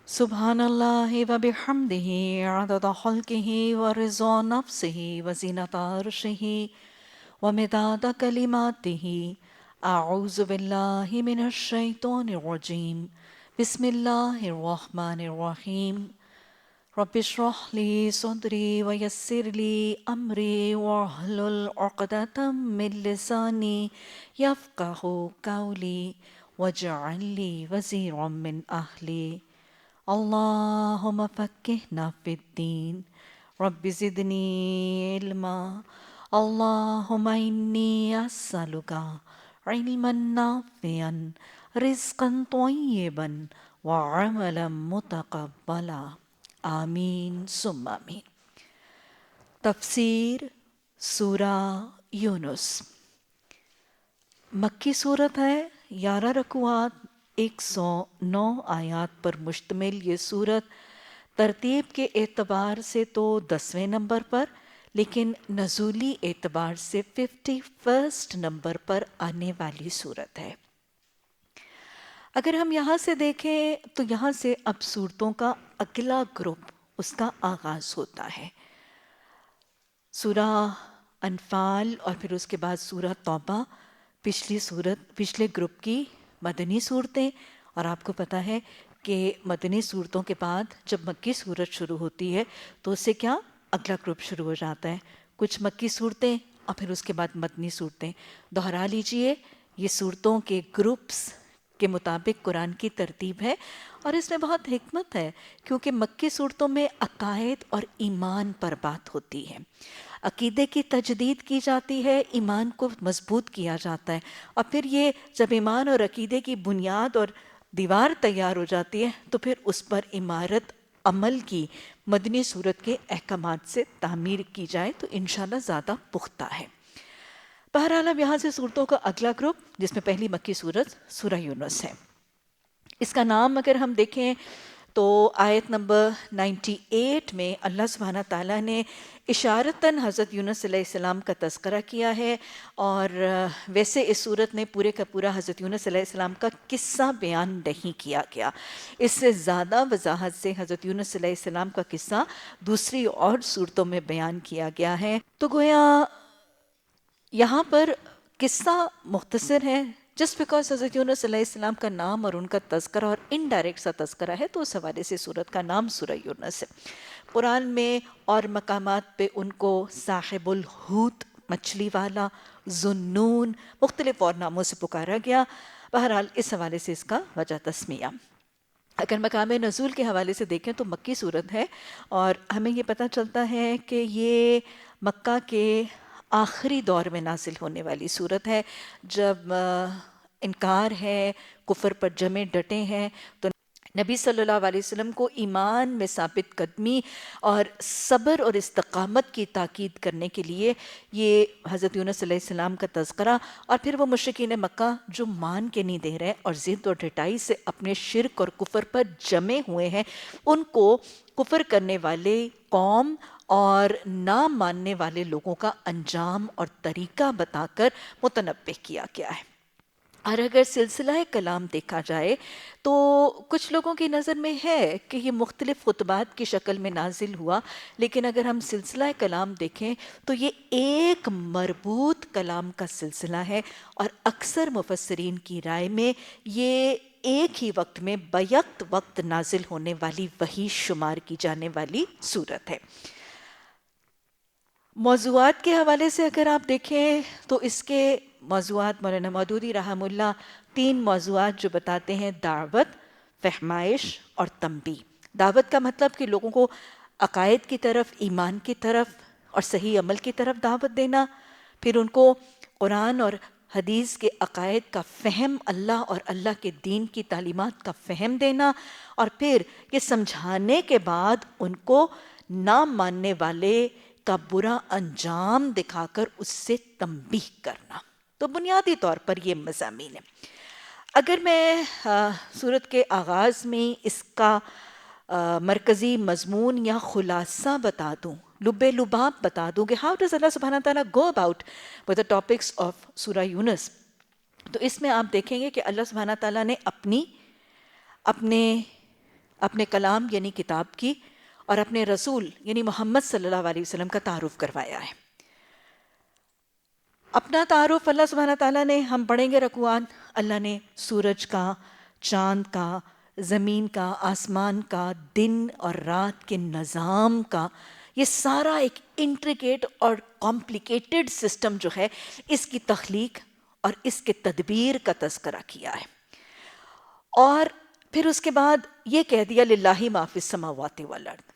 سبحان اللہ و بحمدہ عدد خلقہ و رضا نفسہ و زینت عرشہ و مداد کلماتہ. اعوذ باللہ من الشیطان الرجیم. بسم اللہ الرحمن الرحیم. رب اشرح لی صدری ویسر لی امری واحلل عقدۃ من لسانی یفقہ قولی واجعل لی وزیرا من اہلی. اللہم فقہنا فی الدین رب زدنی علما. اللہم انی اسألک علما نافعا رزقا طیبا وعملا متقبلا. آمین ثم آمین. تفسیر سورہ یونس. مکی صورت ہے، 11 رکوعات، 109 آیات پر مشتمل. یہ صورت ترتیب کے اعتبار سے تو 10ویں نمبر پر، لیکن نزولی اعتبار سے 51 نمبر پر آنے والی صورت ہے. اگر ہم یہاں سے دیکھیں تو یہاں سے اب صورتوں کا اگلا گروپ، اس کا آغاز ہوتا ہے. سورہ انفال اور پھر اس کے بعد سورہ توبہ پچھلے گروپ کی مدنی صورتیں. اور آپ کو پتہ ہے کہ مدنی صورتوں کے بعد جب مکی صورت شروع ہوتی ہے تو اس سے کیا اگلا گروپ شروع ہو جاتا ہے، کچھ مکی صورتیں اور پھر اس کے بعد مدنی صورتیں. دہرا لیجئے، یہ صورتوں کے گروپس کے مطابق قرآن کی ترتیب ہے، اور اس میں بہت حکمت ہے کیونکہ مکی صورتوں میں عقائد اور ایمان پر بات ہوتی ہے. عقیدے کی تجدید کی جاتی ہے، ایمان کو مضبوط کیا جاتا ہے، اور پھر یہ جب ایمان اور عقیدے کی بنیاد اور دیوار تیار ہو جاتی ہے تو پھر اس پر عمارت عمل کی مدنی صورت کے احکامات سے تعمیر کی جائے تو انشاءاللہ زیادہ پختہ ہے. بہرحال اب یہاں سے صورتوں کا اگلا گروپ، جس میں پہلی مکی صورت سورہ یونس ہے. اس کا نام اگر ہم دیکھیں تو آیت نمبر 98 میں اللہ سبحانہ تعالیٰ نے اشارتاً حضرت یونس علیہ السلام کا تذکرہ کیا ہے. اور ویسے اس صورت میں پورے کا پورا حضرت یونس علیہ السلام کا قصہ بیان نہیں کیا گیا. اس سے زیادہ وضاحت سے حضرت یونس علیہ السلام کا قصہ دوسری اور صورتوں میں بیان کیا گیا ہے. تو گویا یہاں پر قصہ مختصر ہے، جسٹ بیکاز حضرت یونس علیہ السلام کا نام اور ان کا تذکرہ اور انڈائریکٹ سا تذکرہ ہے تو اس حوالے سے صورت کا نام سورہ یونس ہے. قرآن میں اور مقامات پہ ان کو صاحب الحوت، مچھلی والا، ذوالنون، مختلف اور ناموں سے پکارا گیا. بہرحال اس حوالے سے اس کا وجہ تسمیہ. اگر مقام نزول کے حوالے سے دیکھیں تو مکی صورت ہے، اور ہمیں یہ پتہ چلتا ہے کہ یہ مکہ کے آخری دور میں نازل ہونے والی صورت ہے، جب انکار ہے، کفر پر جمے ڈٹے ہیں. تو نبی صلی اللہ علیہ وسلم کو ایمان میں ثابت قدمی اور صبر اور استقامت کی تاکید کرنے کے لیے یہ حضرت یونس علیہ السلام کا تذکرہ، اور پھر وہ مشرکین مکہ جو مان کے نہیں دے رہے اور ضد اور ڈٹائی سے اپنے شرک اور کفر پر جمے ہوئے ہیں، ان کو کفر کرنے والے قوم اور نہ ماننے والے لوگوں کا انجام اور طریقہ بتا کر متنبہ کیا گیا ہے. اور اگر سلسلہ کلام دیکھا جائے تو کچھ لوگوں کی نظر میں ہے کہ یہ مختلف خطبات کی شکل میں نازل ہوا، لیکن اگر ہم سلسلہ کلام دیکھیں تو یہ ایک مربوط کلام کا سلسلہ ہے، اور اکثر مفسرین کی رائے میں یہ ایک ہی وقت میں بیک وقت نازل ہونے والی وحی شمار کی جانے والی صورت ہے. موضوعات کے حوالے سے اگر آپ دیکھیں تو اس کے موضوعات مولانا مودودی رحمہ اللہ 3 موضوعات جو بتاتے ہیں: دعوت، فہمائش اور تنبیہ. دعوت کا مطلب کہ لوگوں کو عقائد کی طرف، ایمان کی طرف اور صحیح عمل کی طرف دعوت دینا، پھر ان کو قرآن اور حدیث کے عقائد کا فہم، اللہ اور اللہ کے دین کی تعلیمات کا فہم دینا، اور پھر یہ سمجھانے کے بعد ان کو نہ ماننے والے کا برا انجام دکھا کر اس سے تنبیہ کرنا. تو بنیادی طور پر یہ مضامین ہیں. اگر میں سورت کے آغاز میں اس کا مرکزی مضمون یا خلاصہ بتا دوں، لب لباب بتا دوں کہ ہاؤ ڈز اللہ سبحانہ تعالیٰ go about with the topics of سورہ یونس، تو اس میں آپ دیکھیں گے کہ اللہ سبحانہ تعالیٰ نے اپنے اپنے کلام یعنی کتاب کی اور اپنے رسول یعنی محمد صلی اللہ علیہ وسلم کا تعارف کروایا ہے۔ اپنا تعارف اللہ سبحانہ تعالیٰ نے، ہم پڑھیں گے رکوعات، اللہ نے سورج کا، چاند کا، زمین کا، آسمان کا، دن اور رات کے نظام کا، یہ سارا ایک انٹریکیٹ اور کمپلیکیٹڈ سسٹم جو ہے، اس کی تخلیق اور اس کے تدبیر کا تذکرہ کیا ہے۔ اور پھر اس کے بعد یہ کہہ دیا للہ ما فی السماوات والارض،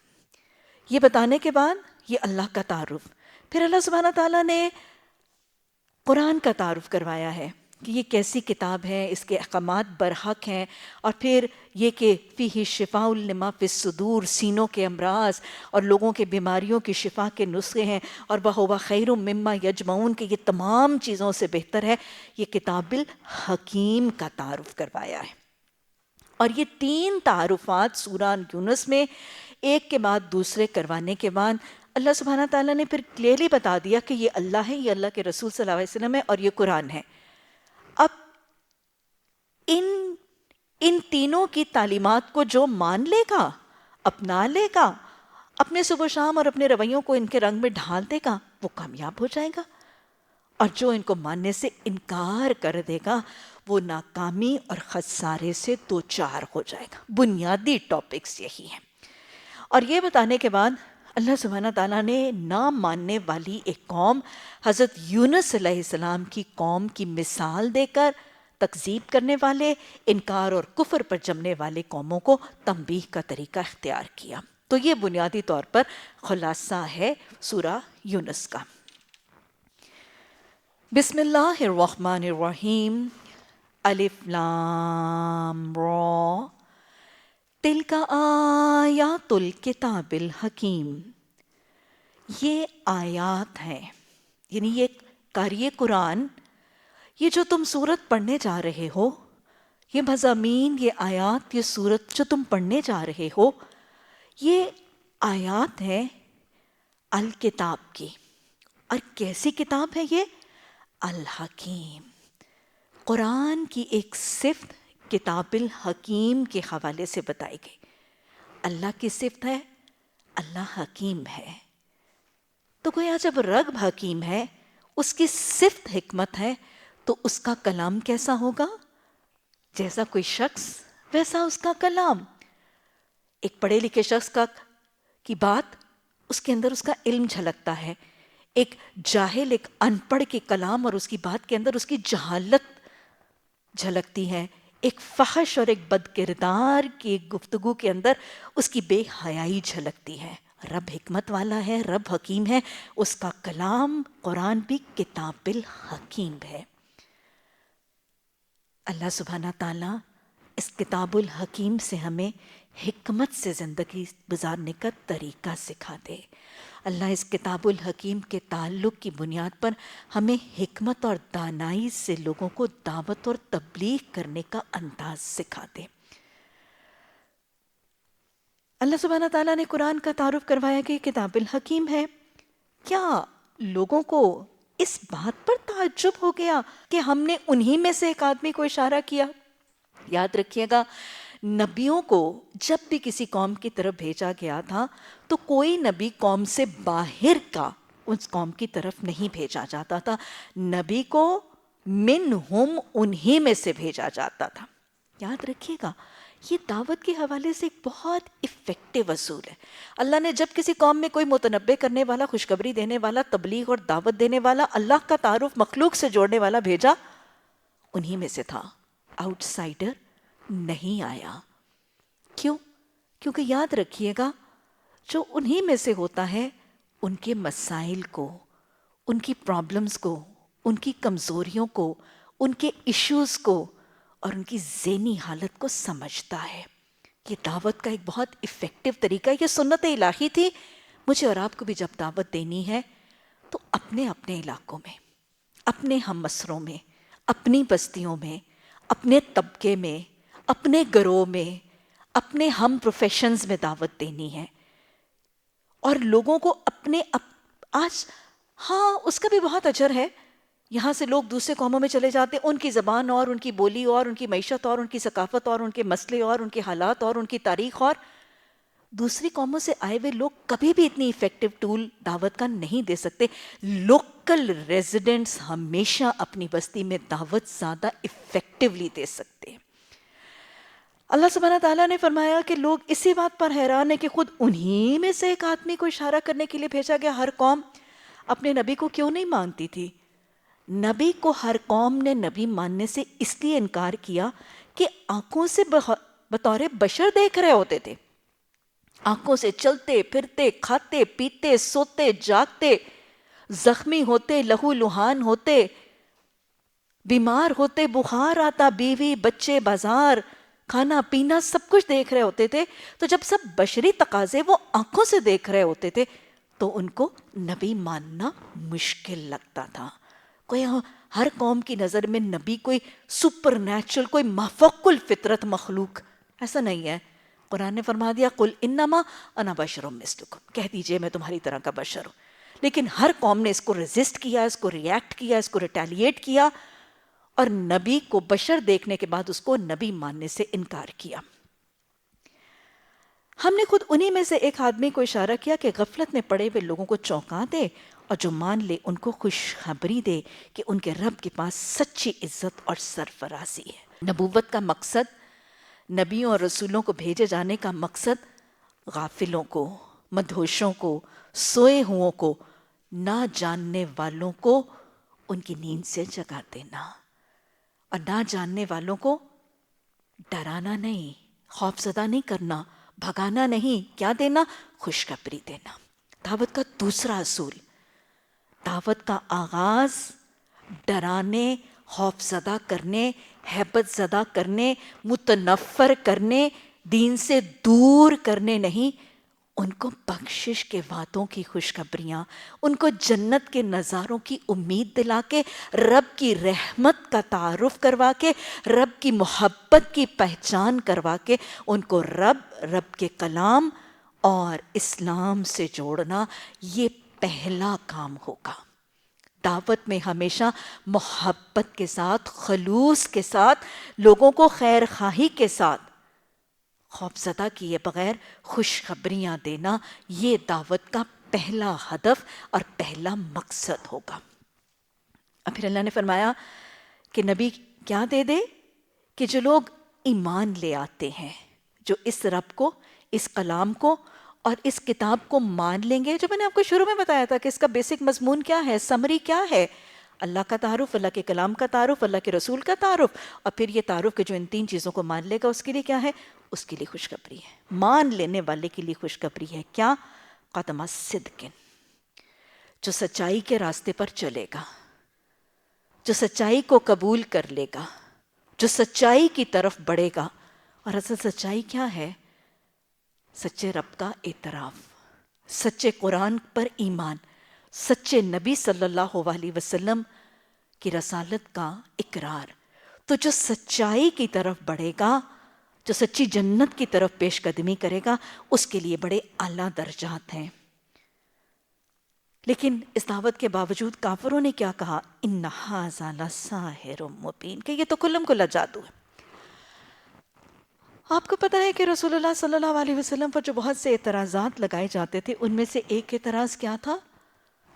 یہ بتانے کے بعد یہ اللہ کا تعارف، پھر اللہ سبحانہ تعالیٰ نے قرآن کا تعارف کروایا ہے کہ یہ کیسی کتاب ہے، اس کے احکامات برحق ہیں، اور پھر یہ کہ فیہ شفاء لما فی الصدور، سینوں کے امراض اور لوگوں کے بیماریوں کی شفا کے نسخے ہیں، اور وَهُوَ خَيْرٌ مِّمَّا يَجْمَعُونَ کہ یہ تمام چیزوں سے بہتر ہے، یہ کتاب الحکیم کا تعارف کروایا ہے۔ اور یہ تین تعارفات سورہ یونس میں ایک کے بعد دوسرے کروانے کے بعد اللہ سبحانہ تعالیٰ نے پھر کلیئرلی بتا دیا کہ یہ اللہ ہے، یہ اللہ کے رسول صلی اللہ علیہ وسلم ہے، اور یہ قرآن ہے۔ اب ان تینوں کی تعلیمات کو جو مان لے گا، اپنا لے گا، اپنے صبح و شام اور اپنے رویوں کو ان کے رنگ میں ڈھال دے گا، وہ کامیاب ہو جائے گا، اور جو ان کو ماننے سے انکار کر دے گا وہ ناکامی اور خسارے سے دوچار ہو جائے گا۔ بنیادی ٹاپکس یہی ہیں۔ اور یہ بتانے کے بعد اللہ سبحانہ تعالیٰ نے نہ ماننے والی ایک قوم حضرت یونس علیہ السلام کی قوم کی مثال دے کر تکذیب کرنے والے، انکار اور کفر پر جمنے والے قوموں کو تنبیہ کا طریقہ اختیار کیا۔ تو یہ بنیادی طور پر خلاصہ ہے سورہ یونس کا۔ بسم اللہ الرحمن الرحیم، الف لام را، تلک آیات الکتاب الحکیم، یہ آیات ہیں، یعنی یہ قاری قرآن، یہ جو تم سورت پڑھنے جا رہے ہو، یہ مضامین، یہ آیات، یہ سورت جو تم پڑھنے جا رہے ہو، یہ آیات ہیں الکتاب کی۔ اور کیسی کتاب ہے یہ؟ الحکیم۔ قرآن کی ایک صفت کتاب الحکیم کے حوالے سے بتائی گئی۔ اللہ کی صفت ہے اللہ حکیم ہے، تو گویا جب رب حکیم ہے، اس کی صفت حکمت ہے، تو اس کا کلام کیسا ہوگا؟ جیسا کوئی شخص ویسا اس کا کلام۔ ایک پڑھے لکھے شخص کی بات، اس کے اندر اس کا علم جھلکتا ہے۔ ایک جاہل، ایک ان پڑھ کے کلام اور اس کی بات کے اندر اس کی جہالت جھلکتی ہے۔ ایک فحش اور ایک بد کردار کی گفتگو کے اندر اس کی بے حیائی جھلکتی ہے۔ رب حکمت والا ہے، رب حکیم ہے، اس کا کلام قرآن بھی کتاب الحکیم ہے۔ اللہ سبحانہ تعالیٰ اس کتاب الحکیم سے ہمیں حکمت سے زندگی گزارنے کا طریقہ سکھا دے۔ اللہ اس کتاب الحکیم کے تعلق کی بنیاد پر ہمیں حکمت اور دانائی سے لوگوں کو دعوت اور تبلیغ کرنے کا انداز سکھا دے۔ اللہ سبحانہ تعالیٰ نے قرآن کا تعارف کروایا کہ یہ کتاب الحکیم ہے۔ کیا لوگوں کو اس بات پر تعجب ہو گیا کہ ہم نے انہی میں سے ایک آدمی کو اشارہ کیا؟ یاد رکھیے گا، نبیوں کو جب بھی کسی قوم کی طرف بھیجا گیا تھا تو کوئی نبی قوم سے باہر کا اس قوم کی طرف نہیں بھیجا جاتا تھا، نبی کو منہم انہی میں سے بھیجا جاتا تھا۔ یاد رکھیے گا، یہ دعوت کے حوالے سے ایک بہت افیکٹو اصول ہے۔ اللہ نے جب کسی قوم میں کوئی متنبع کرنے والا، خوشخبری دینے والا، تبلیغ اور دعوت دینے والا، اللہ کا تعارف مخلوق سے جوڑنے والا بھیجا، انہی میں سے تھا، آؤٹ سائڈر نہیں آیا۔ کیوں؟ کیونکہ یاد رکھیے گا، جو انہی میں سے ہوتا ہے ان کے مسائل کو، ان کی پرابلمز کو، ان کی کمزوریوں کو، ان کے ایشوز کو اور ان کی ذہنی حالت کو سمجھتا ہے۔ یہ دعوت کا ایک بہت افیکٹو طریقہ ہے۔ یہ سنت الہی تھی۔ مجھے اور آپ کو بھی جب دعوت دینی ہے تو اپنے اپنے علاقوں میں، اپنے ہم مسروں میں، اپنی بستیوں میں، اپنے طبقے میں، اپنے گروہ میں، اپنے ہم پروفیشنز میں دعوت دینی ہے، اور لوگوں کو اپنے آج ہاں اس کا بھی بہت اجر ہے۔ یہاں سے لوگ دوسرے قوموں میں چلے جاتے ہیں، ان کی زبان اور ان کی بولی اور ان کی معیشت اور ان کی ثقافت اور ان کے مسئلے اور ان کے حالات اور ان کی تاریخ، اور دوسری قوموں سے آئے ہوئے لوگ کبھی بھی اتنی ایفیکٹو ٹول دعوت کا نہیں دے سکتے. لوکل ریزیڈنٹس ہمیشہ اپنی بستی میں دعوت زیادہ ایفیکٹولی دے سکتے ہیں. اللہ سبحانہ تعالیٰ نے فرمایا کہ لوگ اسی بات پر حیران ہیں کہ خود انہی میں سے ایک آدمی کو اشارہ کرنے کے لیے بھیجا گیا. ہر قوم اپنے نبی کو کیوں نہیں مانتی تھی؟ نبی کو ہر قوم نے نبی ماننے سے اس لیے انکار کیا کہ آنکھوں سے بطور بشر دیکھ رہے ہوتے تھے. آنکھوں سے چلتے پھرتے، کھاتے پیتے، سوتے جاگتے، زخمی ہوتے، لہو لہان ہوتے، بیمار ہوتے، بخار آتا، بیوی بچے بازار کھانا پینا سب کچھ دیکھ رہے ہوتے تھے. تو جب سب بشری تقاضے وہ آنکھوں سے دیکھ رہے ہوتے تھے تو ان کو نبی ماننا مشکل لگتا تھا. کوئی ہر قوم کی نظر میں نبی کوئی سپر نیچرل، کوئی مافوق الفطرت مخلوق ایسا نہیں ہے. قرآن نے فرما دیا قل انما انا بشر مثلکم، کہہ دیجئے میں تمہاری طرح کا بشر ہوں. لیکن ہر قوم نے اس کو ریزسٹ کیا، اس کو ریئیکٹ کیا، اس کو ریٹیلیٹ کیا، اور نبی کو بشر دیکھنے کے بعد اس کو نبی ماننے سے انکار کیا. ہم نے خود انہی میں سے ایک آدمی کو اشارہ کیا کہ غفلت میں پڑے ہوئے لوگوں کو چونکا دے، اور جو مان لے ان کو خوشخبری دے کہ ان کے رب کے پاس سچی عزت اور سرفرازی ہے. نبوت کا مقصد، نبیوں اور رسولوں کو بھیجے جانے کا مقصد غافلوں کو، مدہوشوں کو، سوئے ہوں کو، نہ جاننے والوں کو ان کی نیند سے جگا دینا، اور نہ جاننے والوں کو ڈرانا نہیں، خوف زدہ نہیں کرنا، بھگانا نہیں، کیا دینا؟ خوشخبری دینا. دعوت کا دوسرا اصول، دعوت کا آغاز ڈرانے، خوف زدہ کرنے، ہیبت زدہ کرنے، متنفر کرنے، دین سے دور کرنے نہیں، ان کو بخشش کے وعدوں کی خوشخبریاں، ان کو جنت کے نظاروں کی امید دلا کے، رب کی رحمت کا تعارف کروا کے، رب کی محبت کی پہچان کروا کے ان کو رب کے کلام اور اسلام سے جوڑنا، یہ پہلا کام ہوگا. دعوت میں ہمیشہ محبت کے ساتھ، خلوص کے ساتھ، لوگوں کو خیر خواہی کے ساتھ، خوف زدہ کیے بغیر خوشخبریاں دینا، یہ دعوت کا پہلا ہدف اور پہلا مقصد ہوگا. اور پھر اللہ نے فرمایا کہ نبی کیا دے دے؟ کہ جو لوگ ایمان لے آتے ہیں، جو اس رب کو، اس کلام کو اور اس کتاب کو مان لیں گے. جو میں نے آپ کو شروع میں بتایا تھا کہ اس کا بیسک مضمون کیا ہے، سمری کیا ہے، اللہ کا تعارف، اللہ کے کلام کا تعارف، اللہ کے رسول کا تعارف، اور پھر یہ تعارف کہ جو ان تین چیزوں کو مان لے گا اس کے لیے کیا ہے؟ اس کے لیے خوشخبری ہے. مان لینے والے کے لیے خوشخبری ہے. کیا؟ قدم صدق، جو سچائی کے راستے پر چلے گا، جو سچائی کو قبول کر لے گا، جو سچائی کی طرف بڑھے گا. اور اصل سچائی کیا ہے؟ سچے رب کا اعتراف، سچے قرآن پر ایمان، سچے نبی صلی اللہ علیہ وسلم کی رسالت کا اقرار. تو جو سچائی کی طرف بڑھے گا، جو سچی جنت کی طرف پیش قدمی کرے گا، اس کے لیے بڑے اعلیٰ درجات ہیں. لیکن اس دعوت کے باوجود کافروں نے کیا کہا؟ اِنَّ هَٰذَا لَسَاحِرٌ مُبِینٌ، کہ یہ تو کھلم کھلا جادو ہے. آپ کو پتہ ہے کہ رسول اللہ صلی اللہ علیہ وسلم پر جو بہت سے اعتراضات لگائے جاتے تھے، ان میں سے ایک اعتراض کیا تھا؟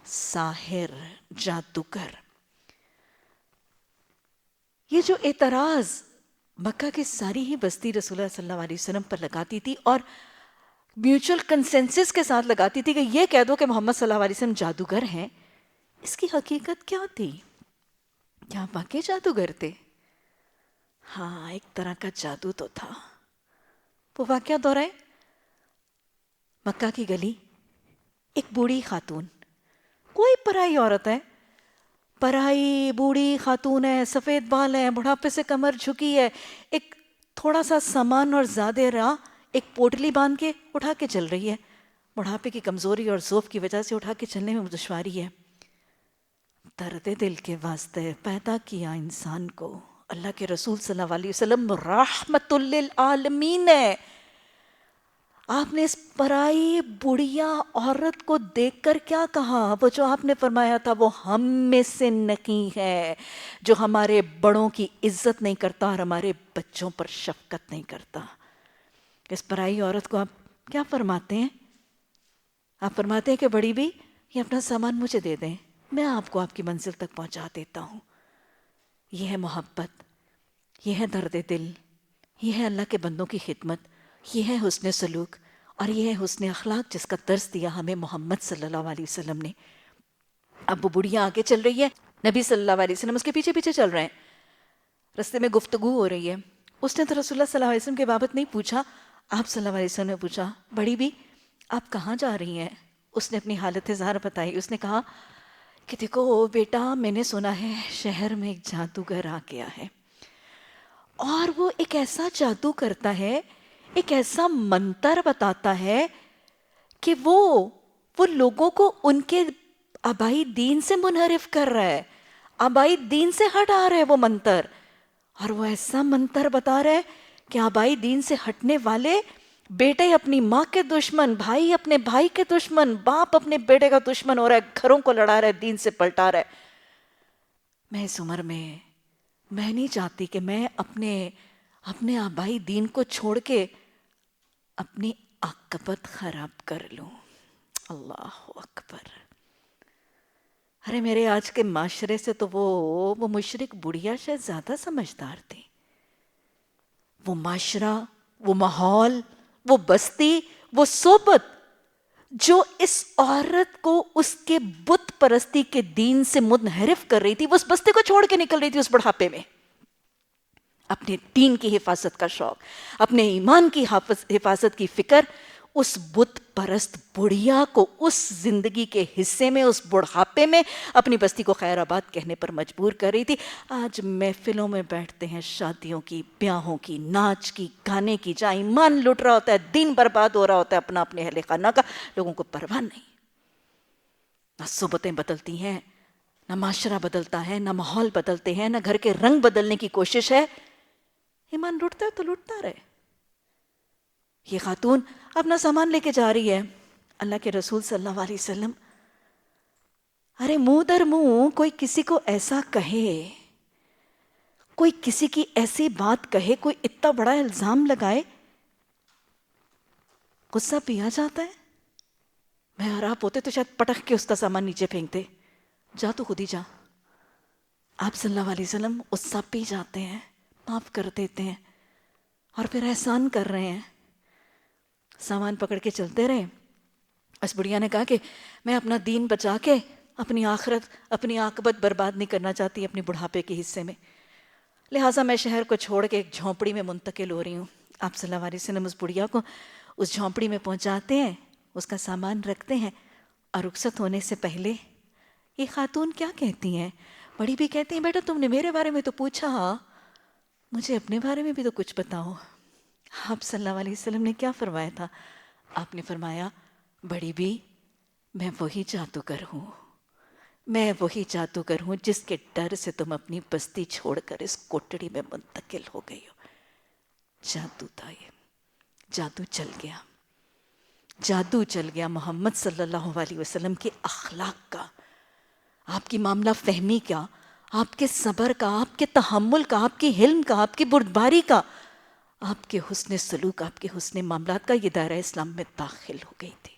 ساحر، جادوگر. یہ جو اعتراض مکہ کی ساری ہی بستی رسول اللہ صلی اللہ علیہ وسلم پر لگاتی تھی، اور میوچل کنسنسس کے ساتھ لگاتی تھی کہ یہ کہہ دو کہ محمد صلی اللہ علیہ وسلم جادوگر ہیں. اس کی حقیقت کیا تھی؟ کیا واقعی جادوگر تھے؟ ہاں، ایک طرح کا جادو تو تھا. وہ واقعہ دہرائیں. مکہ کی گلی، ایک بوڑھی خاتون، کوئی پرائی عورت ہے، پرائی بوڑھی خاتون ہے، سفید بال ہے، بڑھاپے سے کمر جھکی ہے، ایک تھوڑا سا سامان اور زیادہ راہ ایک پوٹلی باندھ کے اٹھا کے چل رہی ہے. بڑھاپے کی کمزوری اور ضعف کی وجہ سے اٹھا کے چلنے میں دشواری ہے. درد دل کے واسطے پیدا کیا انسان کو اللہ کے رسول صلی اللہ علیہ وسلم رحمت للعالمین ہے. آپ نے اس پرائی بڑھیا عورت کو دیکھ کر کیا کہا؟ وہ جو آپ نے فرمایا تھا وہ ہم میں سے نہیں ہے، جو ہمارے بڑوں کی عزت نہیں کرتا اور ہمارے بچوں پر شفقت نہیں کرتا۔ اس پرائی عورت کو آپ کیا فرماتے ہیں؟ آپ فرماتے ہیں کہ بڑی بھی یہ اپنا سامان مجھے دے دیں، میں آپ کو آپ کی منزل تک پہنچا دیتا ہوں۔ یہ ہے محبت، یہ ہے درد دل، یہ ہے اللہ کے بندوں کی خدمت، یہ ہے حسن سلوک، اور یہ ہے حسن اخلاق جس کا درس دیا ہمیں محمد صلی اللہ علیہ وسلم نے۔ اب وہ بڑھیا آگے چل رہی ہے، نبی صلی اللہ علیہ وسلم اس کے پیچھے پیچھے چل رہے ہیں، رستے میں گفتگو ہو رہی ہے۔ اس نے تو رسول اللہ صلی اللہ علیہ وسلم کے بابت نہیں پوچھا، آپ صلی اللہ علیہ وسلم نے پوچھا، بڑی بھی آپ کہاں جا رہی ہیں؟ اس نے اپنی حالت اظہار بتائی۔ اس نے کہا کہ دیکھو بیٹا، میں نے سنا ہے شہر میں ایک جادوگر آ گیا ہے، اور وہ ایک ایسا جادو کرتا ہے، ایک ایسا منتر بتاتا ہے کہ وہ لوگوں کو ان کے آبائی دین سے منحرف کر رہا ہے، آبائی دین سے ہٹا رہا ہے وہ منتر، اور وہ ایسا منتر بتا رہا ہے کہ آبائی دین سے ہٹنے والے، بیٹے اپنی ماں کے دشمن، بھائی اپنے بھائی کے دشمن، باپ اپنے بیٹے کا دشمن ہو رہا ہے، گھروں کو لڑا رہا ہے، دین سے پلٹا رہا ہے۔ میں اس عمر میں نہیں چاہتی کہ میں اپنے آبائی دین کو چھوڑ کے اپنی عاقبت خراب کر لوں۔ اللہ اکبر۔ ارے میرے آج کے معاشرے سے تو وہ مشرک بڑھیا شاید زیادہ سمجھدار تھی۔ وہ معاشرہ، وہ ماحول، وہ بستی، وہ صحبت جو اس عورت کو اس کے بت پرستی کے دین سے منحرف کر رہی تھی، وہ اس بستی کو چھوڑ کے نکل رہی تھی اس بڑھاپے میں۔ اپنے دین کی حفاظت کا شوق، اپنے ایمان کی حفاظت کی فکر، اس بت پرست بڑھیا کو اس زندگی کے حصے میں، اس بڑھاپے میں اپنی بستی کو خیر آباد کہنے پر مجبور کر رہی تھی۔ آج محفلوں میں بیٹھتے ہیں، شادیوں کی، بیاہوں کی، ناچ کی، گانے کی، جہاں ایمان لٹ رہا ہوتا ہے، دین برباد ہو رہا ہوتا ہے اپنا اپنے اہل خانہ کا، لوگوں کو پرواہ نہیں۔ نہ صحبتیں بدلتی ہیں، نہ معاشرہ بدلتا ہے، نہ ماحول بدلتے ہیں، نہ گھر کے رنگ بدلنے کی کوشش ہے۔ ایمان لٹتا ہے تو لٹتا رہے۔ یہ خاتون اپنا سامان لے کے جا رہی ہے، اللہ کے رسول صلی اللہ علیہ وسلم، ارے منہ در منہ کوئی کسی کو ایسا کہے، کوئی کسی کی ایسی بات کہے، کوئی اتنا بڑا الزام لگائے، غصہ پیا جاتا ہے؟ میں اور آپ ہوتے تو شاید پٹخ کے اس کا سامان نیچے پھینکتے، جا تو خود ہی جا۔ آپ صلی اللہ علیہ وسلم غصہ پی جاتے ہیں، معاف کر دیتے ہیں، اور پھر احسان کر رہے ہیں۔ سامان پکڑ کے چلتے رہے۔ اس بڑھیا نے کہا کہ میں اپنا دین بچا کے اپنی آخرت، اپنی عاقبت برباد نہیں کرنا چاہتی اپنی بڑھاپے کے حصے میں، لہٰذا میں شہر کو چھوڑ کے ایک جھونپڑی میں منتقل ہو رہی ہوں۔ آپ صلی اللہ علیہ وسلم اس بڑھیا کو اس جھونپڑی میں پہنچاتے ہیں، اس کا سامان رکھتے ہیں، اور رخصت ہونے سے پہلے یہ خاتون کیا کہتی ہیں؟ بڑی بھی کہتی ہیں، بیٹا تم نے میرے بارے میں تو پوچھا، مجھے اپنے بارے میں بھی تو کچھ بتاؤ۔ آپ صلی اللہ علیہ وسلم نے کیا فرمایا تھا؟ آپ نے فرمایا، بڑی بھی میں وہی جادوگر ہوں، میں وہی جادوگر ہوں جس کے ڈر سے تم اپنی بستی چھوڑ کر اس کوٹڑی میں منتقل ہو گئی ہو۔ جادو تھا یہ، جادو چل گیا، جادو چل گیا محمد صلی اللہ علیہ وسلم کے اخلاق کا، آپ کی معاملہ فہمی کا، آپ کے صبر کا، آپ کے تحمل کا، آپ کی حلم کا، آپ کی بردباری کا، آپ کے حسن سلوک، آپ کے حسن معاملات کا، یہ دائرہ اسلام میں داخل ہو گئی تھی۔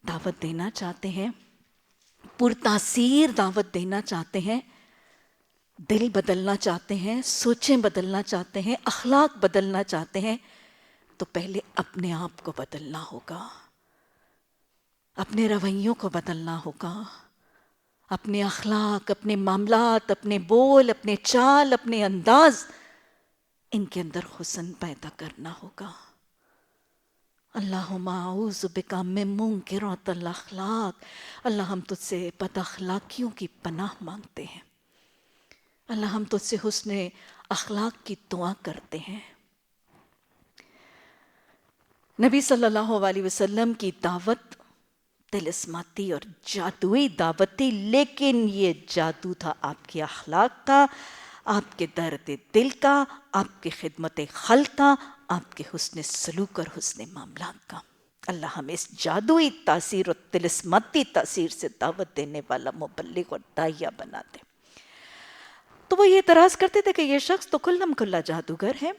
دعوت دینا چاہتے ہیں، پرتاثیر دعوت دینا چاہتے ہیں، دل بدلنا چاہتے ہیں، سوچیں بدلنا چاہتے ہیں، اخلاق بدلنا چاہتے ہیں، تو پہلے اپنے آپ کو بدلنا ہوگا، اپنے رویوں کو بدلنا ہوگا، اپنے اخلاق، اپنے معاملات، اپنے بول، اپنے چال، اپنے انداز، ان کے اندر حسن پیدا کرنا ہوگا۔ اللہم اعوذ بک من منکرات الاخلاق، اللہ ہم تجھ سے بد اخلاقیوں کی پناہ مانگتے ہیں، اللہ ہم تجھ سے حسن اخلاق کی دعا کرتے ہیں۔ نبی صلی اللہ علیہ وسلم کی دعوت طلسماتی اور جادوئی دعوت تھی، لیکن یہ جادو تھا آپ کے اخلاق کا، آپ کے درد دل کا، آپ کی خدمت خلق کا، آپ کے حسن سلوک اور حسن معاملات کا۔ اللہ ہمیں اس جادوئی تاثیر اور طلسماتی تاثیر سے دعوت دینے والا مبلغ اور داعیہ بنا دے۔ تو وہ یہ اعتراض کرتے تھے کہ یہ شخص تو کھلم کھلا جادوگر ہے۔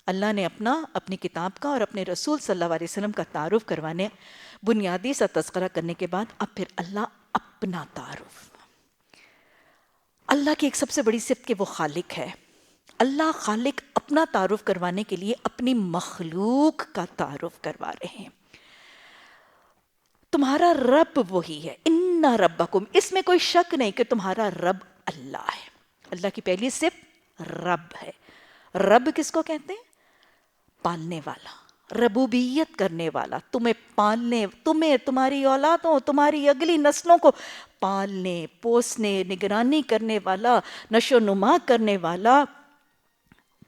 اللہ نے اپنی کتاب کا اور اپنے رسول صلی اللہ علیہ وسلم کا تعارف کروانے، بنیادی سا تذکرہ کرنے کے بعد اب پھر اللہ اپنا تعارف۔ اللہ کی ایک سب سے بڑی صفت کہ وہ خالق ہے۔ اللہ خالق اپنا تعارف کروانے کے لیے اپنی مخلوق کا تعارف کروا رہے ہیں۔ تمہارا رب وہی ہے، اِنَّ رَبَّكُمْ، اس میں کوئی شک نہیں کہ تمہارا رب اللہ ہے۔ اللہ کی پہلی صفت رب ہے۔ رب کس کو کہتے ہیں؟ پالنے والا، ربوبیت کرنے والا، تمہیں پالنے، تمہیں، تمہاری اولادوں، تمہاری اگلی نسلوں کو پالنے، پوسنے، نگرانی کرنے والا، نشو و نما کرنے والا،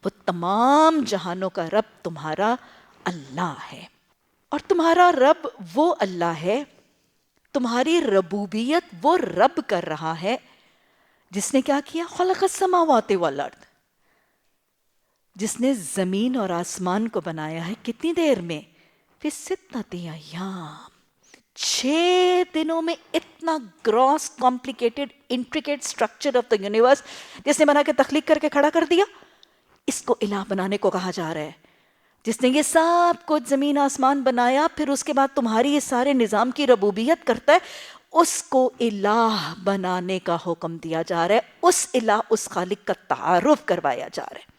وہ تمام جہانوں کا رب تمہارا اللہ ہے۔ اور تمہارا رب وہ اللہ ہے، تمہاری ربوبیت وہ رب کر رہا ہے جس نے کیا کیا؟ خلق السماوات والارض، جس نے زمین اور آسمان کو بنایا ہے کتنی دیر میں؟ فی ستۃ ایام، 6 دنوں میں اتنا gross complicated intricate structure of the universe جس نے بنا کے تخلیق کر کے کھڑا کر دیا، اس کو الہ بنانے کو کہا جا رہا ہے۔ جس نے یہ سب کچھ زمین آسمان بنایا، پھر اس کے بعد تمہاری یہ سارے نظام کی ربوبیت کرتا ہے، اس کو الہ بنانے کا حکم دیا جا رہا ہے۔ اس الہ، اس خالق کا تعارف کروایا جا رہا ہے۔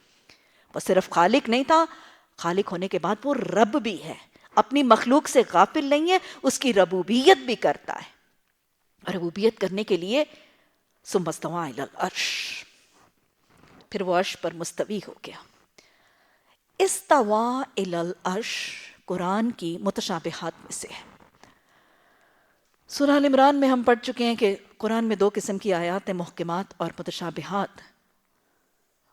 وہ صرف خالق نہیں تھا، خالق ہونے کے بعد وہ رب بھی ہے، اپنی مخلوق سے غافل نہیں ہے، اس کی ربوبیت بھی کرتا ہے۔ ربوبیت کرنے کے لیے ثم استوى الی العرش، پھر وہ عرش پر مستوی ہو گیا۔ استوى الی العرش قرآن کی متشابہات میں سے ہے۔ سورہ ال عمران میں ہم پڑھ چکے ہیں کہ قرآن میں 2 قسم کی آیات ہیں، محکمات اور متشابہات۔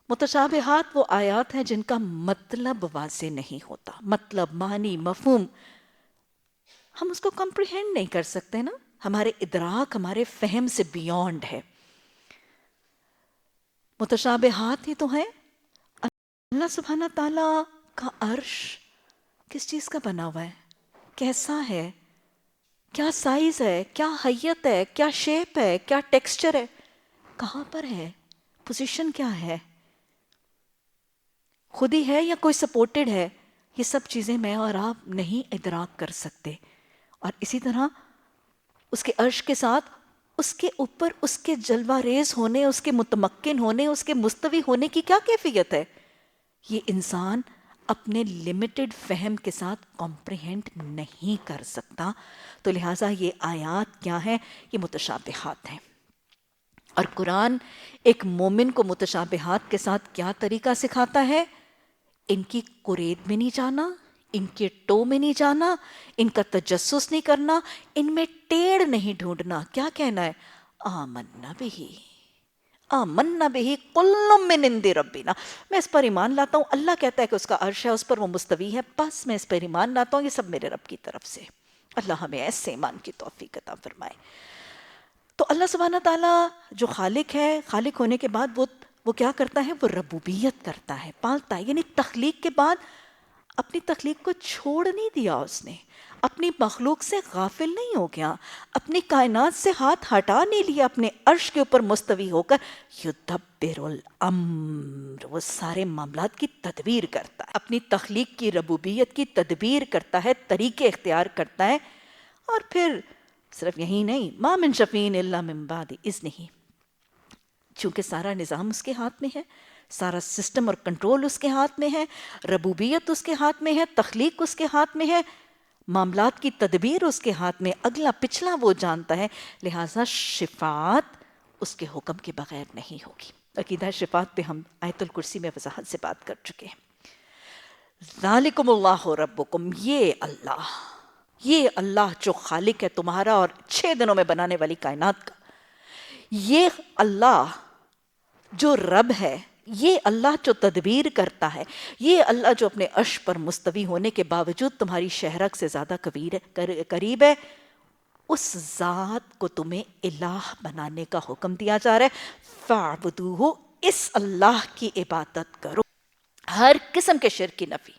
متشابہات وہ آیات ہیں جن کا مطلب واضح نہیں ہوتا، مطلب، معنی، مفہوم ہم اس کو کمپریہینڈ نہیں کر سکتے نا، ہمارے ادراک، ہمارے فہم سے بیونڈ ہے۔ متشابہات ہی تو ہیں۔ اللہ سبحانہ تعالیٰ کا عرش کس چیز کا بنا ہوا ہے؟ کیسا ہے؟ کیا سائز ہے؟ کیا حیت ہے؟ کیا شیپ ہے؟ کیا ٹیکسچر ہے؟ کہاں پر ہے؟ پوزیشن کیا ہے؟ خود ہی ہے یا کوئی سپورٹڈ ہے؟ یہ سب چیزیں میں اور آپ نہیں ادراک کر سکتے۔ اور اسی طرح اس کے عرش کے ساتھ، اس کے اوپر اس کے جلوہ ریز ہونے، اس کے متمکن ہونے، اس کے مستوی ہونے کی کیا کیفیت ہے؟ یہ انسان اپنے لمیٹڈ فہم کے ساتھ کمپریہینڈ نہیں کر سکتا۔ تو لہٰذا یہ آیات کیا ہیں؟ یہ متشابہات ہیں۔ اور قرآن ایک مومن کو متشابہات کے ساتھ کیا طریقہ سکھاتا ہے؟ ان کی قرید میں نہیں جانا، ان کے ٹو میں نہیں جانا، ان کا تجسس نہیں کرنا، ان میں ٹیڑھ نہیں ڈھونڈنا۔ کیا کہنا ہے؟ آمنا بہ، آمنا بہ کل من عند ربنا، میں اس پر ایمان لاتا ہوں، اللہ کہتا ہے کہ اس کا عرش ہے، اس پر وہ مستوی ہے، بس میں اس پر ایمان لاتا ہوں، یہ سب میرے رب کی طرف سے۔ اللہ ہمیں ایسے ایمان کی توفیق عطا فرمائے۔ تو اللہ سبحانہ تعالیٰ جو خالق ہے، خالق ہونے کے بعد وہ کیا کرتا ہے؟ وہ ربوبیت کرتا ہے، پالتا ہے۔ یعنی تخلیق کے بعد اپنی تخلیق کو چھوڑ نہیں دیا اس نے، اپنی مخلوق سے غافل نہیں ہو گیا، اپنی کائنات سے ہاتھ ہٹا نہیں لیا، اپنے عرش کے اوپر مستوی ہو کر یدبر الامر، وہ سارے معاملات کی تدبیر کرتا ہے، اپنی تخلیق کی ربوبیت کی تدبیر کرتا ہے، طریقے اختیار کرتا ہے۔ اور پھر صرف یہی نہیں، ما من شفیع الا من بعد اذنہ، چونکہ سارا نظام اس کے ہاتھ میں ہے، سارا سسٹم اور کنٹرول اس کے ہاتھ میں ہے، ربوبیت اس کے ہاتھ میں ہے، تخلیق اس کے ہاتھ میں ہے، معاملات کی تدبیر اس کے ہاتھ میں، اگلا پچھلا وہ جانتا ہے، لہٰذا شفاعت اس کے حکم کے بغیر نہیں ہوگی۔ عقیدہ شفاعت پہ ہم آیت الکرسی میں وضاحت سے بات کر چکے ہیں۔ ذالکم اللہ ربکم، یہ اللہ جو خالق ہے تمہارا اور 6 دنوں میں بنانے والی کائنات کا، یہ اللہ جو رب ہے، یہ اللہ جو تدبیر کرتا ہے، یہ اللہ جو اپنے عرش پر مستوی ہونے کے باوجود تمہاری شہرک سے زیادہ قریب ہے، اس ذات کو تمہیں الہ بنانے کا حکم دیا جا رہا ہے۔ فَاعْبُدُوهُ، اس اللہ کی عبادت کرو. ہر قسم کے شرک کی نفی.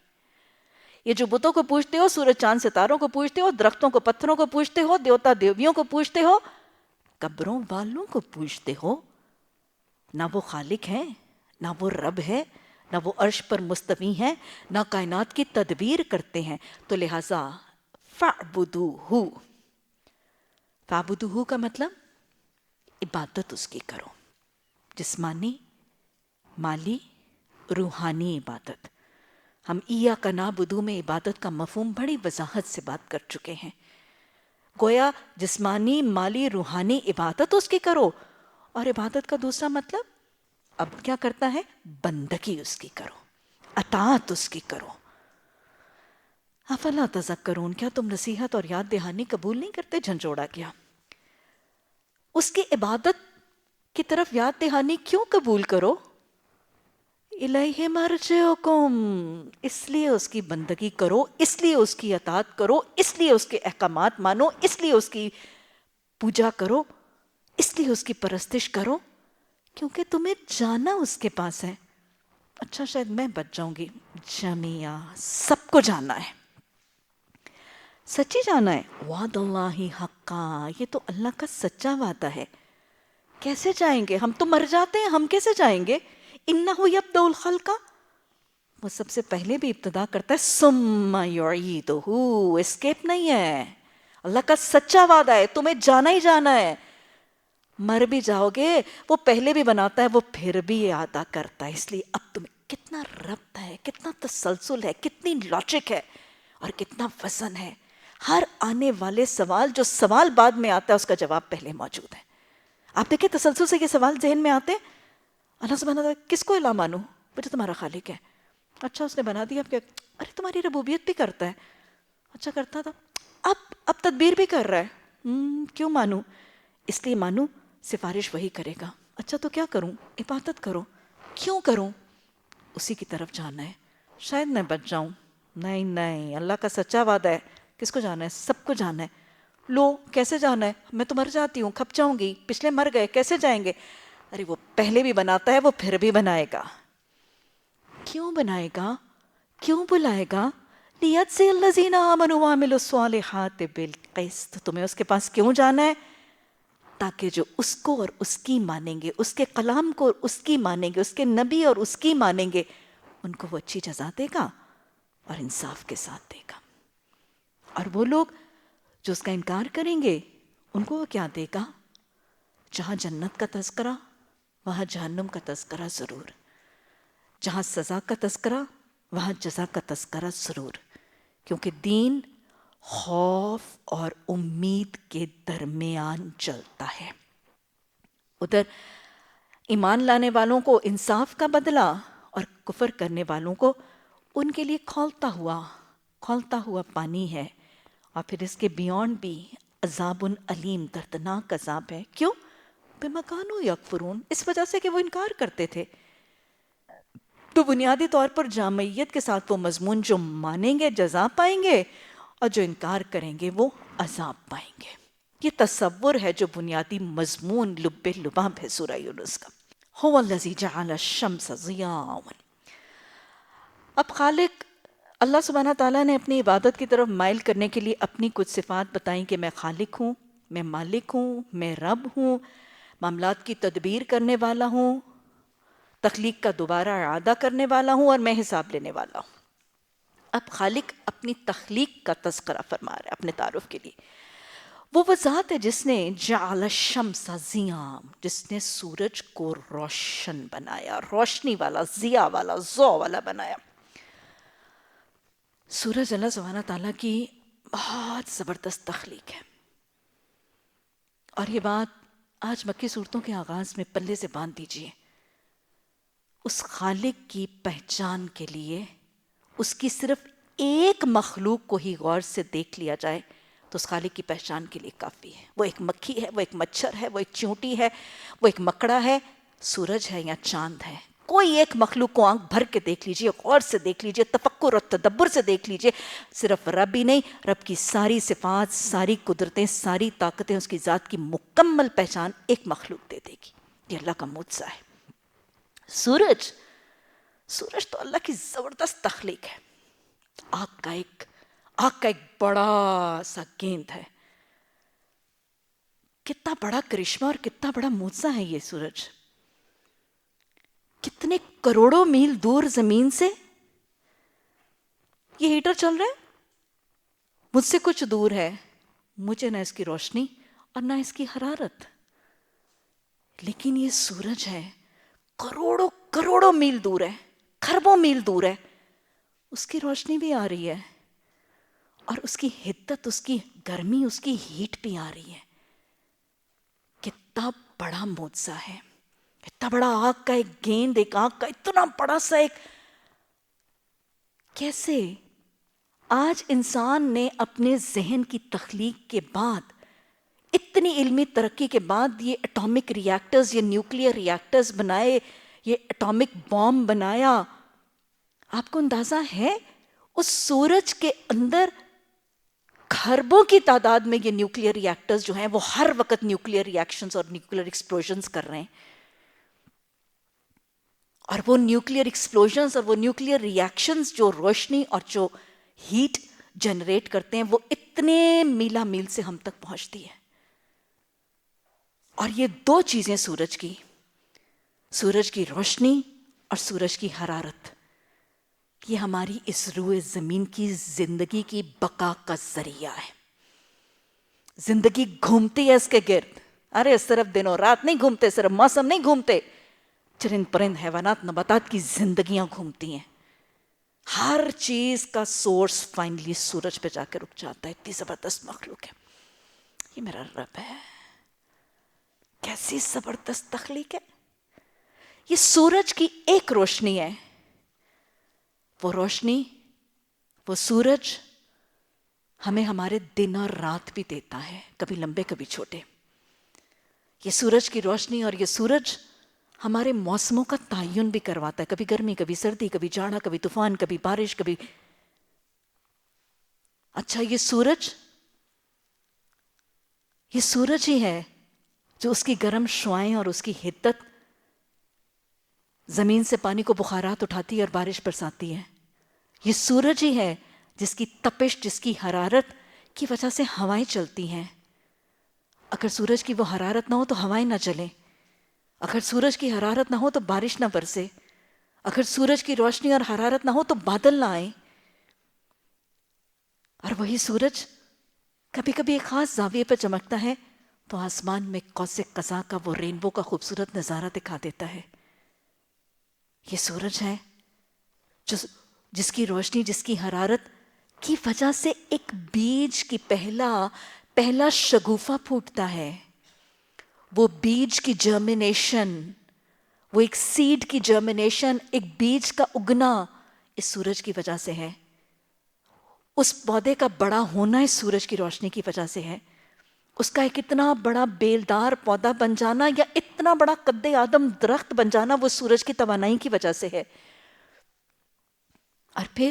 یہ جو بتوں کو پوجتے ہو، سورج چاند ستاروں کو پوجتے ہو، درختوں کو پتھروں کو پوجتے ہو، دیوتا دیویوں کو پوجتے ہو، قبروں والوں کو پوجتے ہو، نہ وہ خالق ہیں، نہ وہ رب ہے، نہ وہ عرش پر مستوی ہیں، نہ کائنات کی تدبیر کرتے ہیں. تو لہٰذا فَاعْبُدُوهُ. فَاعْبُدُوهُ کا مطلب عبادت اس کی کرو، جسمانی، مالی، روحانی عبادت. ہم ایاک نعبد میں عبادت کا مفہوم بڑی وضاحت سے بات کر چکے ہیں. گویا جسمانی، مالی، روحانی عبادت اس کی کرو. اور عبادت کا دوسرا مطلب اب کیا کرتا ہے؟ بندگی اس کی کرو، اطاعت اس کی کرو. افلا تذکرون. کیا تم نصیحت اور یاد دہانی قبول نہیں کرتے؟ جھنجھوڑا گیا. اس کی عبادت کی طرف یاد دہانی کیوں قبول کرو؟ الیہ مرجعکم. اس لیے اس کی بندگی کرو، اس لیے اس کی اطاعت کرو، اس لیے اس کے احکامات مانو، اس لیے اس کی پوجا کرو، اس لیے اس کی پرستش کرو، کیونکہ تمہیں جانا اس کے پاس ہے. اچھا شاید میں بچ جاؤں گی. جميعا، سب کو جانا ہے، سچی جانا ہے. وعد اللہ حقا. یہ تو اللہ کا سچا وعدہ ہے. کیسے جائیں گے؟ ہم تو مر جاتے ہیں، ہم کیسے جائیں گے؟ انہ یبدأ الخلق. وہ سب سے پہلے بھی ابتدا کرتا ہے. ثم یعیدہ. اسکیپ نہیں ہے. اللہ کا سچا وعدہ ہے، تمہیں جانا ہی جانا ہے. مر بھی جاؤ گے، وہ پہلے بھی بناتا ہے، وہ پھر بھی اعادہ کرتا ہے. اس لیے اب تمہیں کتنا ربط ہے، کتنا تسلسل ہے، کتنی لاجک ہے اور کتنا وزن ہے. ہر آنے والے سوال، جو سوال بعد میں آتا ہے، اس کا جواب پہلے موجود ہے. آپ دیکھیں تسلسل سے یہ سوال ذہن میں آتے ہیں. اللہ سبحانہ تعالیٰ کس کو الہ مانوں؟ بیٹا تمہارا خالق ہے. اچھا اس نے بنا دیا. اب کیا؟ ارے تمہاری ربوبیت بھی کرتا ہے. اچھا کرتا تھا، اب تدبیر بھی کر رہا ہے. کیوں مانوں؟ اس لیے مانوں سفارش وہی کرے گا. اچھا تو کیا کروں؟ عبادت کرو. کیوں کروں؟ اسی کی طرف جانا ہے. شاید میں بچ جاؤں. نہیں، اللہ کا سچا وعدہ ہے. کس کو جانا ہے؟ سب کو جانا ہے. لو کیسے جانا ہے؟ میں تو مر جاتی ہوں، کھپ جاؤں گی. پچھلے مر گئے، کیسے جائیں گے؟ ارے وہ پہلے بھی بناتا ہے، وہ پھر بھی بنائے گا. کیوں بنائے گا؟ کیوں بلائے گا؟ لیجزی الذین آمنوا وعملوا الصالحات بالقسط. تمہیں اس کے پاس کیوں جانا ہے؟ تاکہ جو اس کو اور اس کی مانیں گے، اس کے کلام کو اور اس کی مانیں گے، اس کے نبی اور اس کی مانیں گے، ان کو وہ اچھی جزا دے گا اور انصاف کے ساتھ دے گا. اور وہ لوگ جو اس کا انکار کریں گے، ان کو وہ کیا دے گا؟ جہاں جنت کا تذکرہ، وہاں جہنم کا تذکرہ ضرور. جہاں سزا کا تذکرہ، وہاں جزا کا تذکرہ ضرور. کیونکہ دین خوف اور امید کے درمیان چلتا ہے. ادھر ایمان لانے والوں کو انصاف کا بدلہ، اور کفر کرنے والوں کو ان کے لیے کھولتا ہوا پانی ہے. اور پھر اس کے بیونڈ بھی عذاب علیم، دردناک عذاب ہے. کیوں؟ بما کانوا یکفرون. اس وجہ سے کہ وہ انکار کرتے تھے. تو بنیادی طور پر جامعیت کے ساتھ وہ مضمون جو مانیں گے جزا پائیں گے، اور جو انکار کریں گے وہ عذاب پائیں گے. یہ تصور ہے جو بنیادی مضمون لب لباب ہے سورہ یونس کا. هو الذی جعل الشمس ضیاء. اب خالق اللہ سبحانہ تعالیٰ نے اپنی عبادت کی طرف مائل کرنے کے لیے اپنی کچھ صفات بتائیں کہ میں خالق ہوں، میں مالک ہوں، میں رب ہوں، معاملات کی تدبیر کرنے والا ہوں، تخلیق کا دوبارہ اعادہ کرنے والا ہوں، اور میں حساب لینے والا ہوں. اب خالق اپنی تخلیق کا تذکرہ فرما رہا ہے اپنے تعارف کے لیے. وہ ذات ہے جس نے جعل الشمس ضیاء، جس نے سورج کو روشن بنایا، روشنی والا، ضیاء والا، ضوء والا بنایا. سورج اللہ سبحانہ تعالیٰ کی بہت زبردست تخلیق ہے. اور یہ بات آج مکی صورتوں کے آغاز میں پلے سے باندھ دیجئے. اس خالق کی پہچان کے لیے اس کی صرف ایک مخلوق کو ہی غور سے دیکھ لیا جائے تو اس خالق کی پہچان کے لیے کافی ہے. وہ ایک مکھی ہے، وہ ایک مچھر ہے، وہ ایک چیونٹی ہے، وہ ایک مکڑا ہے، سورج ہے یا چاند ہے. کوئی ایک مخلوق کو آنکھ بھر کے دیکھ لیجئے، غور سے دیکھ لیجئے، تفکر اور تدبر سے دیکھ لیجئے. صرف رب ہی نہیں، رب کی ساری صفات، ساری قدرتیں، ساری طاقتیں، اس کی ذات کی مکمل پہچان ایک مخلوق دے دے گی. یہ اللہ کا معجزہ ہے. سورج تو اللہ کی زبردست تخلیق ہے. آگ کا ایک بڑا سا گیند ہے. کتنا بڑا کرشمہ اور کتنا بڑا معجزہ ہے یہ سورج. کتنے کروڑوں میل دور زمین سے یہ ہیٹر چل رہا ہے. مجھ سے کچھ دور ہے, مجھے نہ اس کی روشنی اور نہ اس کی حرارت, لیکن یہ سورج ہے کروڑوں میل دور ہے, کھربوں میل دور ہے. اس کی روشنی بھی آ رہی ہے اور اس کی حدت, اس کی گرمی, اس کی ہیٹ بھی آ رہی ہے. کتنا بڑا معجزہ ہے. اتنا بڑا آگ کا ایک گیند, ایک آگ کا اتنا بڑا سا ایک, کیسے آج انسان نے اپنے ذہن کی تخلیق کے بعد, اتنی علمی ترقی کے بعد یہ اٹامک ریاکٹرز, یہ نیوکلیئر ریاکٹرز بنائے, یہ اٹامک بام بنایا. آپ کو اندازہ ہے اس سورج کے اندر کھربوں کی تعداد میں یہ نیوکلیئر ریاکٹرز جو ہیں وہ ہر وقت نیوکلیئر ریاکشنز اور نیوکلیئر ایکسپلوژنز کر رہے ہیں. اور وہ نیوکلیئر ایکسپلوژنز اور وہ نیوکلیئر ریاکشنز جو روشنی اور جو ہیٹ جنریٹ کرتے ہیں وہ اتنے میلا میل سے ہم تک پہنچتی ہے. اور یہ دو چیزیں سورج کی روشنی اور سورج کی حرارت, یہ ہماری اس روئے زمین کی زندگی کی بقا کا ذریعہ ہے. زندگی گھومتی ہے اس کے گرد. ارے صرف دن اور رات نہیں گھومتے, صرف موسم نہیں گھومتے, چرند پرند حیوانات نباتات کی زندگیاں گھومتی ہیں. ہر چیز کا سورس فائنلی سورج پہ جا کے رک جاتا ہے. اتنی زبردست مخلوق ہے یہ میرا رب ہے. کیسی زبردست تخلیق ہے. یہ سورج کی ایک روشنی ہے, وہ روشنی, وہ سورج ہمیں ہمارے دن اور رات بھی دیتا ہے, کبھی لمبے کبھی چھوٹے. یہ سورج کی روشنی اور یہ سورج ہمارے موسموں کا تعین بھی کرواتا ہے, کبھی گرمی, کبھی سردی, کبھی جاڑا, کبھی طوفان, کبھی بارش, کبھی. اچھا یہ سورج ہی ہے جو اس کی گرم شعاعیں اور اس کی حدت زمین سے پانی کو بخارات اٹھاتی ہے اور بارش برساتی ہے. یہ سورج ہی ہے جس کی تپش, جس کی حرارت کی وجہ سے ہوائیں چلتی ہیں. اگر سورج کی وہ حرارت نہ ہو تو ہوائیں نہ چلیں, اگر سورج کی حرارت نہ ہو تو بارش نہ برسے, اگر سورج کی روشنی اور حرارت نہ ہو تو بادل نہ آئے. اور وہی سورج کبھی کبھی ایک خاص زاویے پہ چمکتا ہے تو آسمان میں قوس قزح کا وہ رینبو کا خوبصورت نظارہ دکھا دیتا ہے. یہ سورج ہے جس کی روشنی, جس کی حرارت کی وجہ سے ایک بیج کی پہلا شگوفہ پھوٹتا ہے. وہ بیج کی جرمینیشن, وہ ایک سیڈ کی جرمینیشن, ایک بیج کا اگنا اس سورج کی وجہ سے ہے. اس پودے کا بڑا ہونا اس سورج کی روشنی کی وجہ سے ہے. اس کا ایک اتنا بڑا بیلدار پودا بن جانا یا اتنا بڑا قد آدم درخت بن جانا وہ سورج کی توانائی کی وجہ سے ہے. اور پھر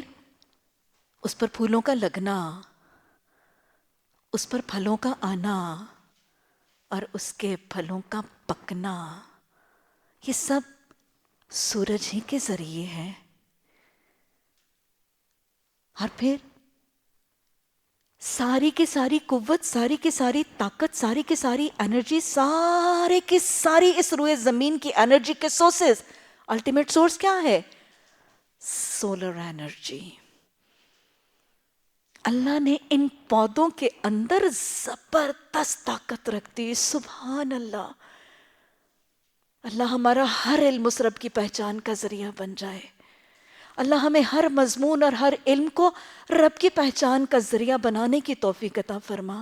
اس پر پھولوں کا لگنا, اس پر پھلوں کا آنا اور اس کے پھلوں کا پکنا, یہ سب سورج ہی کے ذریعے ہے. اور پھر ساری کی ساری قوت, ساری کی ساری طاقت, ساری کی ساری انرجی, سارے کی ساری اس روئے زمین کی انرجی کے سورسز, الٹیمیٹ سورس کیا ہے؟ Solar energy. اللہ نے ان پودوں کے اندر زبردست طاقت رکھ دی. سبحان اللہ. اللہ ہمارا ہر علم اس رب کی پہچان کا ذریعہ بن جائے. اللہ ہمیں ہر مضمون اور ہر علم کو رب کی پہچان کا ذریعہ بنانے کی توفیق عطا فرما.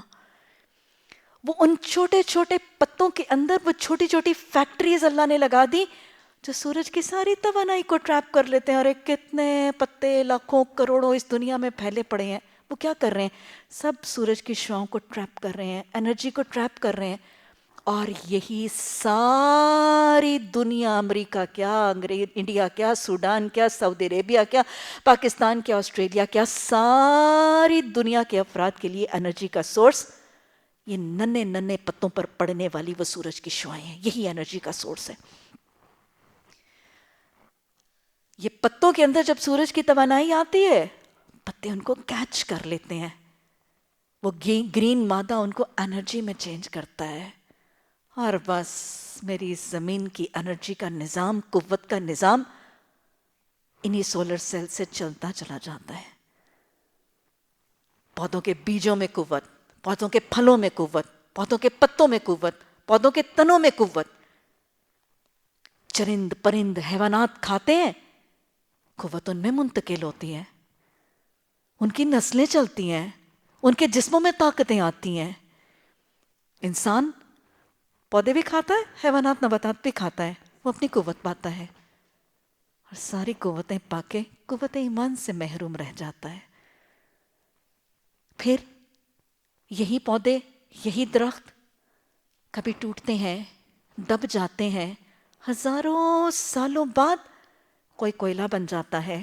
وہ ان چھوٹے چھوٹے پتوں کے اندر وہ چھوٹی چھوٹی فیکٹریز اللہ نے لگا دی جو سورج کی ساری توانائی کو ٹریپ کر لیتے ہیں. اور کتنے پتے لاکھوں کروڑوں اس دنیا میں پھیلے پڑے ہیں, وہ کیا کر رہے ہیں؟ سب سورج کی شعاؤں کو ٹریپ کر رہے ہیں, انرجی کو ٹریپ کر رہے ہیں. اور یہی ساری دنیا, امریکہ کیا, انڈیا کیا, سوڈان کیا, سعودی عربیہ کیا, پاکستان کیا, آسٹریلیا کیا, ساری دنیا کے افراد کے لیے انرجی کا سورس یہ ننے ننے پتوں پر پڑنے والی وہ سورج کی شعاعیں ہیں. یہی انرجی کا سورس ہے. یہ پتوں کے اندر جب سورج کی توانائی آتی ہے پتے ان کو کیچ کر لیتے ہیں، وہ گرین مادہ ان کو انرجی میں چینج کرتا ہے، اور بس میری زمین کی انرجی کا نظام، قوت کا نظام انہی سولر سیل سے چلتا چلا جاتا ہے. پودوں کے بیجوں میں قوت، پودوں کے پھلوں میں قوت، پودوں کے پتوں میں قوت، پودوں کے تنوں میں قوت. چرند پرند حیوانات کھاتے ہیں، قوت ان میں منتقل ہوتی ہے، ان کی نسلیں چلتی ہیں، ان کے جسموں میں طاقتیں آتی ہیں. انسان پودے بھی کھاتا ہے، حیوانات نباتات بھی کھاتا ہے، وہ اپنی قوت پاتا ہے، اور ساری قوتیں پا کے قوت ایمان سے محروم رہ جاتا ہے. پھر یہی پودے، یہی درخت کبھی ٹوٹتے ہیں، دب جاتے ہیں، ہزاروں سالوں بعد کوئی کوئلہ بن جاتا ہے،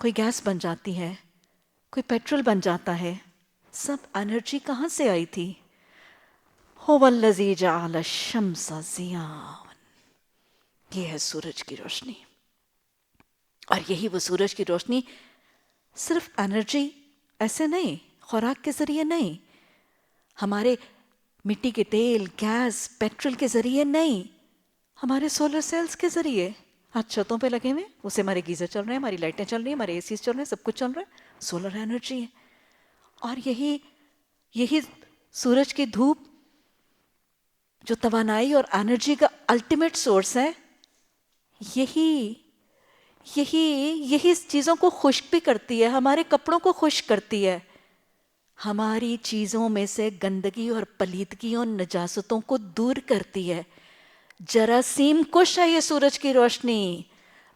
کوئی گیس بن جاتی ہے، کوئی پیٹرول بن جاتا ہے. سب انرجی کہاں سے آئی تھی؟ هو الذی جعل الشمس ضیاء، یہ ہے سورج کی روشنی. اور یہی وہ سورج کی روشنی صرف انرجی ایسے نہیں، خوراک کے ذریعے نہیں، ہمارے مٹی کے تیل، گیس، پیٹرول کے ذریعے نہیں، ہمارے سولر سیلز کے ذریعے. آج چھتوں پہ لگے ہوئے، اس سے ہمارے گیزر چل رہے ہیں، ہماری لائٹیں چل رہی ہیں، ہمارے اے سیز چل رہے ہیں، سب کچھ چل رہا ہے، سولر انرجی ہے. اور یہی سورج کی دھوپ جو توانائی اور انرجی کا الٹیمیٹ سورس ہے، یہی چیزوں کو خشک بھی کرتی ہے، ہمارے کپڑوں کو خشک کرتی ہے، ہماری چیزوں میں سے گندگی اور پلیدگی اور نجاستوں کو دور کرتی ہے. جراثیم کش ہے یہ سورج کی روشنی،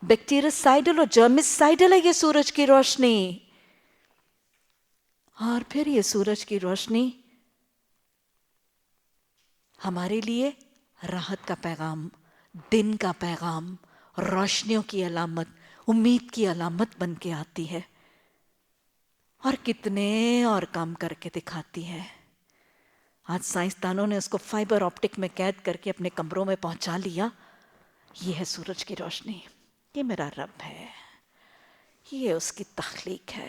بیکٹیریسائڈل اور جرمسائڈل ہے یہ سورج کی روشنی. اور پھر یہ سورج کی روشنی ہمارے لیے راحت کا پیغام، دن کا پیغام، روشنیوں کی علامت، امید کی علامت بن کے آتی ہے، اور کتنے اور کام کر کے دکھاتی ہے. آج سائنسدانوں نے اس کو فائبر آپٹک میں قید کر کے اپنے کمروں میں پہنچا لیا. یہ ہے سورج کی روشنی، یہ میرا رب ہے، یہ اس کی تخلیق ہے.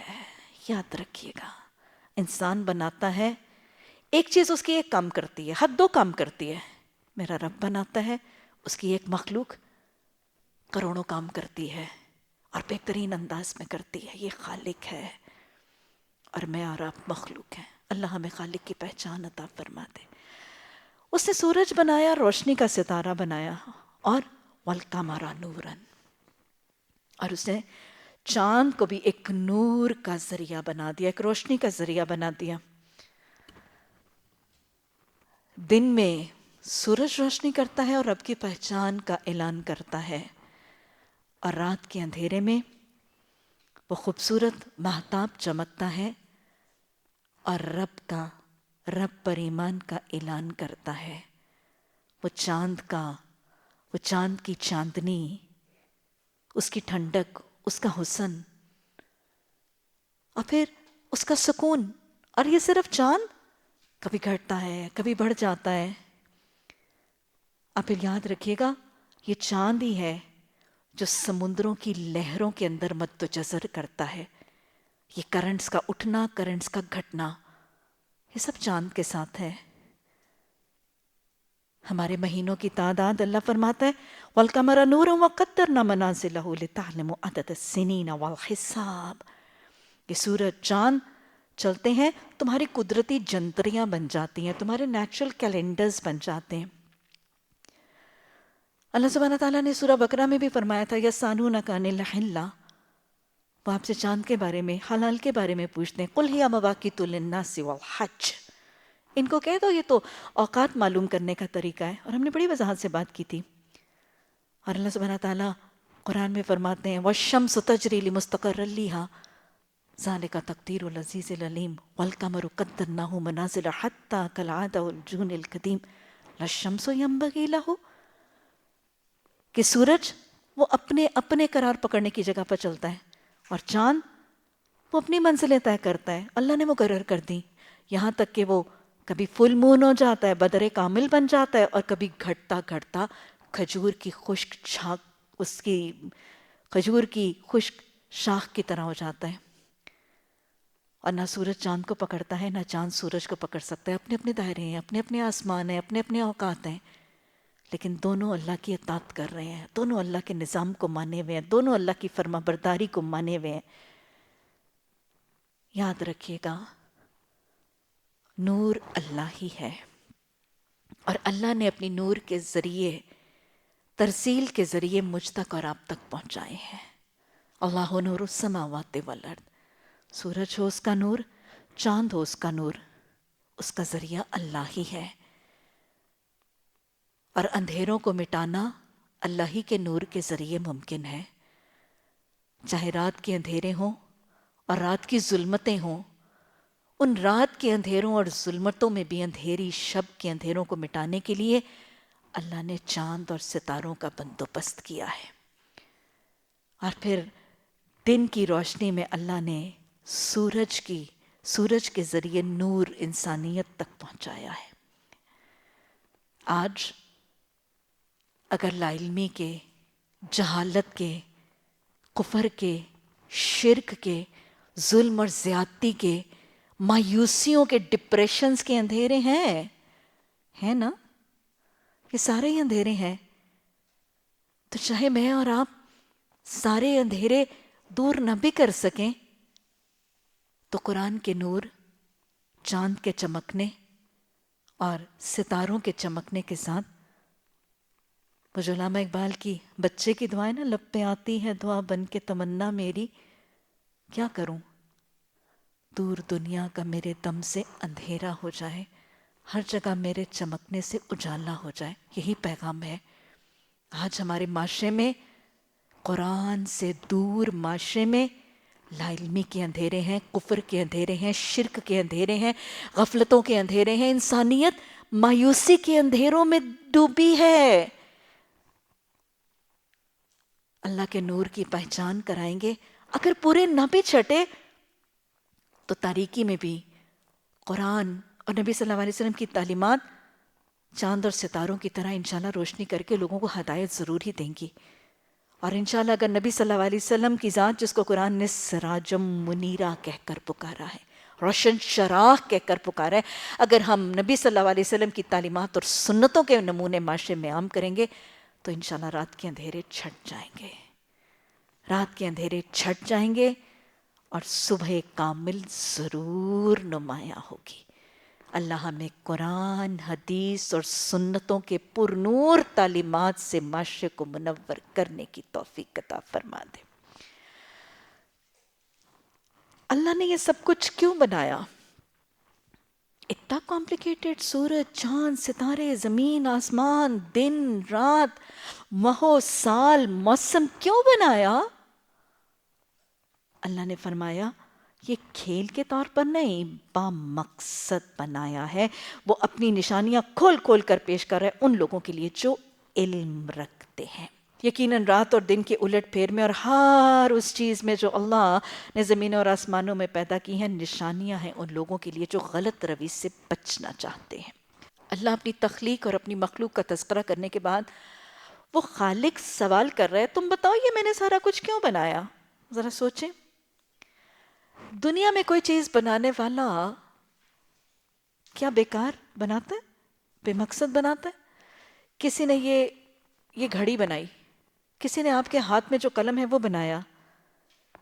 یاد رکھیے گا، انسان بناتا ہے، ایک چیز اس کی ایک کام کرتی ہے، حد دو کام کرتی ہے. میرا رب بناتا ہے، اس کی ایک مخلوق کروڑوں کام کرتی ہے، اور بہترین انداز میں کرتی ہے. یہ خالق ہے، اور میں اور آپ مخلوق ہیں. اللہ ہمیں خالق کی پہچان عطا فرما دے. اس نے سورج بنایا، روشنی کا ستارہ بنایا، اور وَالْقَمَرَ نُورًا، اور اس نے چاند کو بھی ایک نور کا ذریعہ بنا دیا، ایک روشنی کا ذریعہ بنا دیا. دن میں سورج روشنی کرتا ہے اور رب کی پہچان کا اعلان کرتا ہے، اور رات کے اندھیرے میں وہ خوبصورت مہتاب چمکتا ہے اور رب پر ایمان کا اعلان کرتا ہے. وہ چاند کی چاندنی، اس کی ٹھنڈک، اس کا حسن، اور پھر اس کا سکون. اور یہ صرف چاند کبھی گھٹتا ہے، کبھی بڑھ جاتا ہے. اور پھر یاد رکھیے گا، یہ چاند ہی ہے جو سمندروں کی لہروں کے اندر مد و جزر کرتا ہے. یہ کرنٹس کا اٹھنا، کرنٹس کا گھٹنا، یہ سب چاند کے ساتھ ہے. ہمارے مہینوں کی تعداد اللہ فرماتا ہے وَالْقَمَرَ نُورًا وَقَدَّرْنَا مَنَازِلَهُ لِتَعْلَمُوا عَدَدَ السِّنِينَ وَالْحِسَابَ. یہ سورج چاند چلتے ہیں، تمہاری قدرتی جنتریاں بن جاتی ہیں، تمہارے نیچرل کیلنڈرز بن جاتے ہیں. اللہ سبحانہ تعالیٰ نے سورہ بقرہ میں بھی فرمایا تھا یَسْأَلُونَکَ عَنِ الْأَحِلَّةِ، وہ آپ سے چاند کے بارے میں، حلال کے بارے میں پوچھتے ہیں. قُلْ هِيَ مَوَاقِيتُ لِلنَّاسِ وَالْحَجِّ، ان کو کہہ دو یہ تو اوقات معلوم کرنے کا طریقہ ہے. اور ہم نے بڑی وضاحت سے بات کی تھی. اور اللہ سبحانہ تعالیٰ قرآن میں فرماتے ہیں وَالشَّمْسُ تَجْرِي لِمُسْتَقَرٍّ لَهَا ذَلِكَ تَقْدِيرُ الْعَزِيزِ الْعَلِيمِ وَالْقَمَرُ قَدَّرْنَاهُ مَنَازِلَ حَتَّى كَالْعَادَةِ وَالْجُونِ الْقَدِيمِ لَا الشَّمْسُ يَنبَغِي لَهُ، کہ سورج وہ اپنے قرار پکڑنے کی جگہ پر چلتا ہے، اور چاند وہ اپنی منزلیں طے کرتا ہے. اللہ نے مقرر کر دی، یہاں تک کہ وہ کبھی فل مون ہو جاتا ہے، بدر کامل بن جاتا ہے، اور کبھی گھٹتا گھٹتا کھجور کی خشک چھاک اس کی کھجور کی خشک شاخ کی طرح ہو جاتا ہے، اور نہ سورج چاند کو پکڑتا ہے نہ چاند سورج کو پکڑ سکتا ہے. اپنے اپنے دائرے ہیں، اپنے اپنے آسمان ہیں، اپنے اپنے اوقات ہیں، لیکن دونوں اللہ کی اطاعت کر رہے ہیں، دونوں اللہ کے نظام کو مانے ہوئے ہیں، دونوں اللہ کی فرما برداری کو مانے ہوئے ہیں. یاد رکھیے گا، نور اللہ ہی ہے، اور اللہ نے اپنی نور کے ذریعے، ترسیل کے ذریعے مجھ تک اور آپ تک پہنچائے ہیں. اللہ نور السماوات والارض. سورج ہو اس کا نور، چاند ہو اس کا نور، اس کا ذریعہ اللہ ہی ہے. اور اندھیروں کو مٹانا اللہ ہی کے نور کے ذریعے ممکن ہے. چاہے رات کے اندھیرے ہوں اور رات کی ظلمتیں ہوں، ان رات کے اندھیروں اور ظلمتوں میں بھی اندھیری شب کے اندھیروں کو مٹانے کے لیے اللہ نے چاند اور ستاروں کا بندوبست کیا ہے. اور پھر دن کی روشنی میں اللہ نے سورج کے ذریعے نور انسانیت تک پہنچایا ہے. آج اگر لا علمی کے، جہالت کے، کفر کے، شرک کے، ظلم اور زیادتی کے، مایوسیوں کے، ڈپریشنز کے اندھیرے ہیں نا، یہ سارے ہی اندھیرے ہیں. تو چاہے میں اور آپ سارے اندھیرے دور نہ بھی کر سکیں، تو قرآن کے نور، چاند کے چمکنے اور ستاروں کے چمکنے کے ساتھ، مجھے علامہ اقبال کی بچے کی دعائیں نا، لب پہ آتی ہے دعا بن کے تمنا میری، کیا کروں دور دنیا کا میرے دم سے اندھیرا ہو جائے، ہر جگہ میرے چمکنے سے اجالا ہو جائے. یہی پیغام ہے. آج ہمارے معاشرے میں، قرآن سے دور معاشرے میں، لا علمی کے اندھیرے ہیں، کفر کے اندھیرے ہیں، شرک کے اندھیرے ہیں، غفلتوں کے اندھیرے ہیں. انسانیت مایوسی کے اندھیروں میں ڈوبی ہے. اللہ کے نور کی پہچان کرائیں گے. اگر پورے نہ بھی چھٹے تو تاریکی میں بھی قرآن اور نبی صلی اللہ علیہ وسلم کی تعلیمات چاند اور ستاروں کی طرح انشاءاللہ روشنی کر کے لوگوں کو ہدایت ضرور ہی دیں گی. اور انشاءاللہ اگر نبی صلی اللہ علیہ وسلم کی ذات، جس کو قرآن نے سراجم منیرہ کہہ کر پکارا ہے، روشن چراغ کہہ کر پکارا ہے، اگر ہم نبی صلی اللہ علیہ وسلم کی تعلیمات اور سنتوں کے نمونے معاشرے میں عام کریں گے تو انشاءاللہ رات کے اندھیرے چھٹ جائیں گے. رات کے اندھیرے چھٹ جائیں گے اور صبح کامل ضرور نمایاں ہوگی. اللہ ہمیں قرآن، حدیث اور سنتوں کے پر نور تعلیمات سے معاشرے کو منور کرنے کی توفیق عطا فرما دے. اللہ نے یہ سب کچھ کیوں بنایا؟ اتنا کمپلیکیٹڈ، سورج، چاند، ستارے، زمین، آسمان، دن، رات، ماہ، سال، موسم کیوں بنایا؟ اللہ نے فرمایا یہ کھیل کے طور پر نہیں، با مقصد بنایا ہے. وہ اپنی نشانیاں کھول کھول کر پیش کر رہے ہیں ان لوگوں کے لیے جو علم رکھتے ہیں. یقیناً رات اور دن کے الٹ پھیر میں اور ہر اس چیز میں جو اللہ نے زمینوں اور آسمانوں میں پیدا کی ہیں، نشانیاں ہیں ان لوگوں کے لیے جو غلط روی سے بچنا چاہتے ہیں. اللہ اپنی تخلیق اور اپنی مخلوق کا تذکرہ کرنے کے بعد وہ خالق سوال کر رہے ہیں، تم بتاؤ یہ میں نے سارا کچھ کیوں بنایا؟ ذرا سوچیں. دنیا میں کوئی چیز بنانے والا کیا بیکار بناتا ہے؟ بے مقصد بناتا ہے؟ کسی نے یہ گھڑی بنائی، کسی نے آپ کے ہاتھ میں جو قلم ہے وہ بنایا،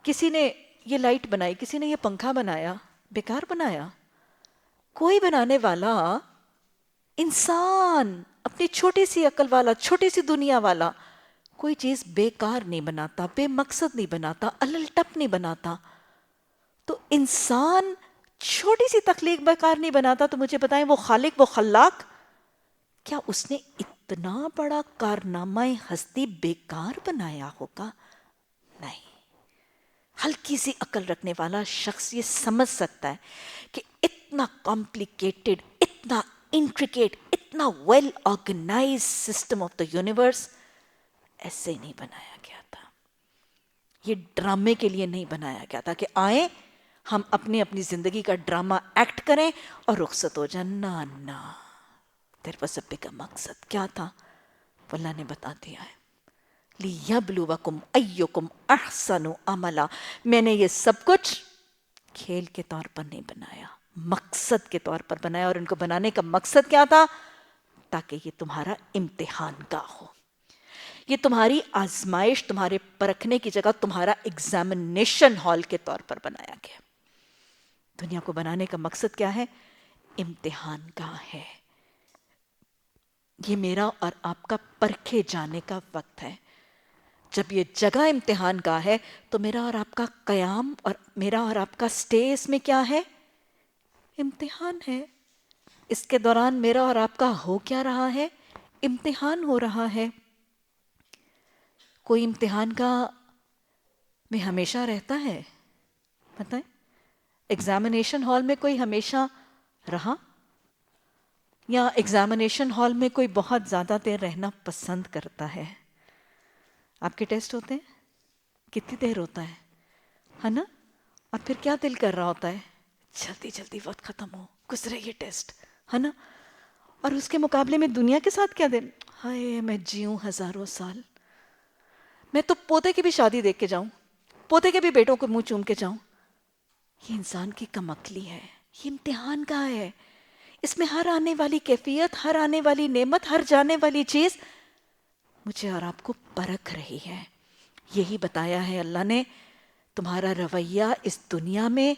کسی نے یہ لائٹ بنائی، کسی نے یہ پنکھا بنایا، بیکار بنایا؟ کوئی بنانے والا انسان، اپنی چھوٹی سی عقل والا، چھوٹی سی دنیا والا، کوئی چیز بیکار نہیں بناتا، بے مقصد نہیں بناتا، الل ٹپ نہیں بناتا. تو انسان چھوٹی سی تخلیق بیکار نہیں بناتا، تو مجھے بتائیں وہ خالق، وہ خلاق، کیا اس نے اتنا بڑا کارنامہ ہستی بیکار بنایا ہوگا؟ نہیں. ہلکی سی عقل رکھنے والا شخص یہ سمجھ سکتا ہے کہ اتنا کمپلیکیٹڈ، اتنا انٹریکیٹ، اتنا well organize system of the universe ایسے نہیں بنایا گیا تھا. یہ ڈرامے کے لیے نہیں بنایا گیا تھا کہ آئیں ہم اپنی زندگی کا ڈرامہ ایکٹ کریں اور رخصت ہو جائیں. نہ، دیر واز اے بگر مقصد. کیا تھا؟ اللہ نے بتا دیا ہے. لیبلوکم ایکم احسن عملا. میں نے یہ سب کچھ کھیل کے طور پر نہیں بنایا، مقصد کے طور پر بنایا. اور ان کو بنانے کا مقصد کیا تھا؟ تاکہ یہ تمہارا امتحان گاہ ہو، یہ تمہاری آزمائش، تمہارے پرکھنے کی جگہ، تمہارا ایگزامینیشن ہال کے طور پر بنایا گیا. دنیا کو بنانے کا مقصد کیا ہے؟ امتحان گاہ ہے. یہ میرا اور آپ کا پرکھے جانے کا وقت ہے. جب یہ جگہ امتحان گاہ ہے تو میرا اور آپ کا قیام اور میرا اور آپ کا سٹے اس میں کیا ہے؟ امتحان ہے. اس کے دوران میرا اور آپ کا ہو کیا رہا ہے؟ امتحان ہو رہا ہے. کوئی امتحان کا میں ہمیشہ رہتا ہے؟ بتائیں، ایگزامینیشن ہال میں کوئی ہمیشہ رہا؟ یا ایگزامینیشن ہال میں کوئی بہت زیادہ دیر رہنا پسند کرتا ہے؟ آپ کے ٹیسٹ ہوتے ہیں کتنی دیر ہوتا ہے نا؟ اور پھر کیا دل کر رہا ہوتا ہے؟ جلدی جلدی وقت ختم ہو، گزرے یہ ٹیسٹ، ہے نا؟ اور اس کے مقابلے میں دنیا کے ساتھ کیا دل، ہائے میں جیوں ہزاروں سال، میں تو پوتے کی بھی شادی دیکھ کے جاؤں، پوتے کے بھی بیٹوں کو منہ چوم کے جاؤں. یہ انسان کی کم عقلی ہے. یہ امتحان کا ہے. اس میں ہر آنے والی کیفیت، ہر آنے والی نعمت، ہر جانے والی چیز مجھے اور آپ کو پرکھ رہی ہے. یہی بتایا ہے اللہ نے، تمہارا رویہ اس دنیا میں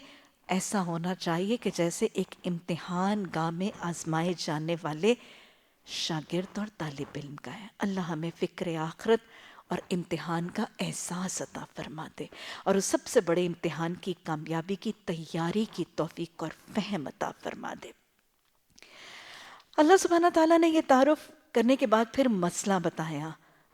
ایسا ہونا چاہیے کہ جیسے ایک امتحان گاہ میں آزمائے جانے والے شاگرد اور طالب علم کا ہے. اللہ ہمیں فکر آخرت اور امتحان کا احساس عطا فرما دے، اور اس سب سے بڑے امتحان کی کامیابی کی تیاری کی توفیق اور فہم عطا فرما دے. اللہ سبحانہ تعالیٰ نے یہ تعارف کرنے کے بعد پھر مسئلہ بتایا.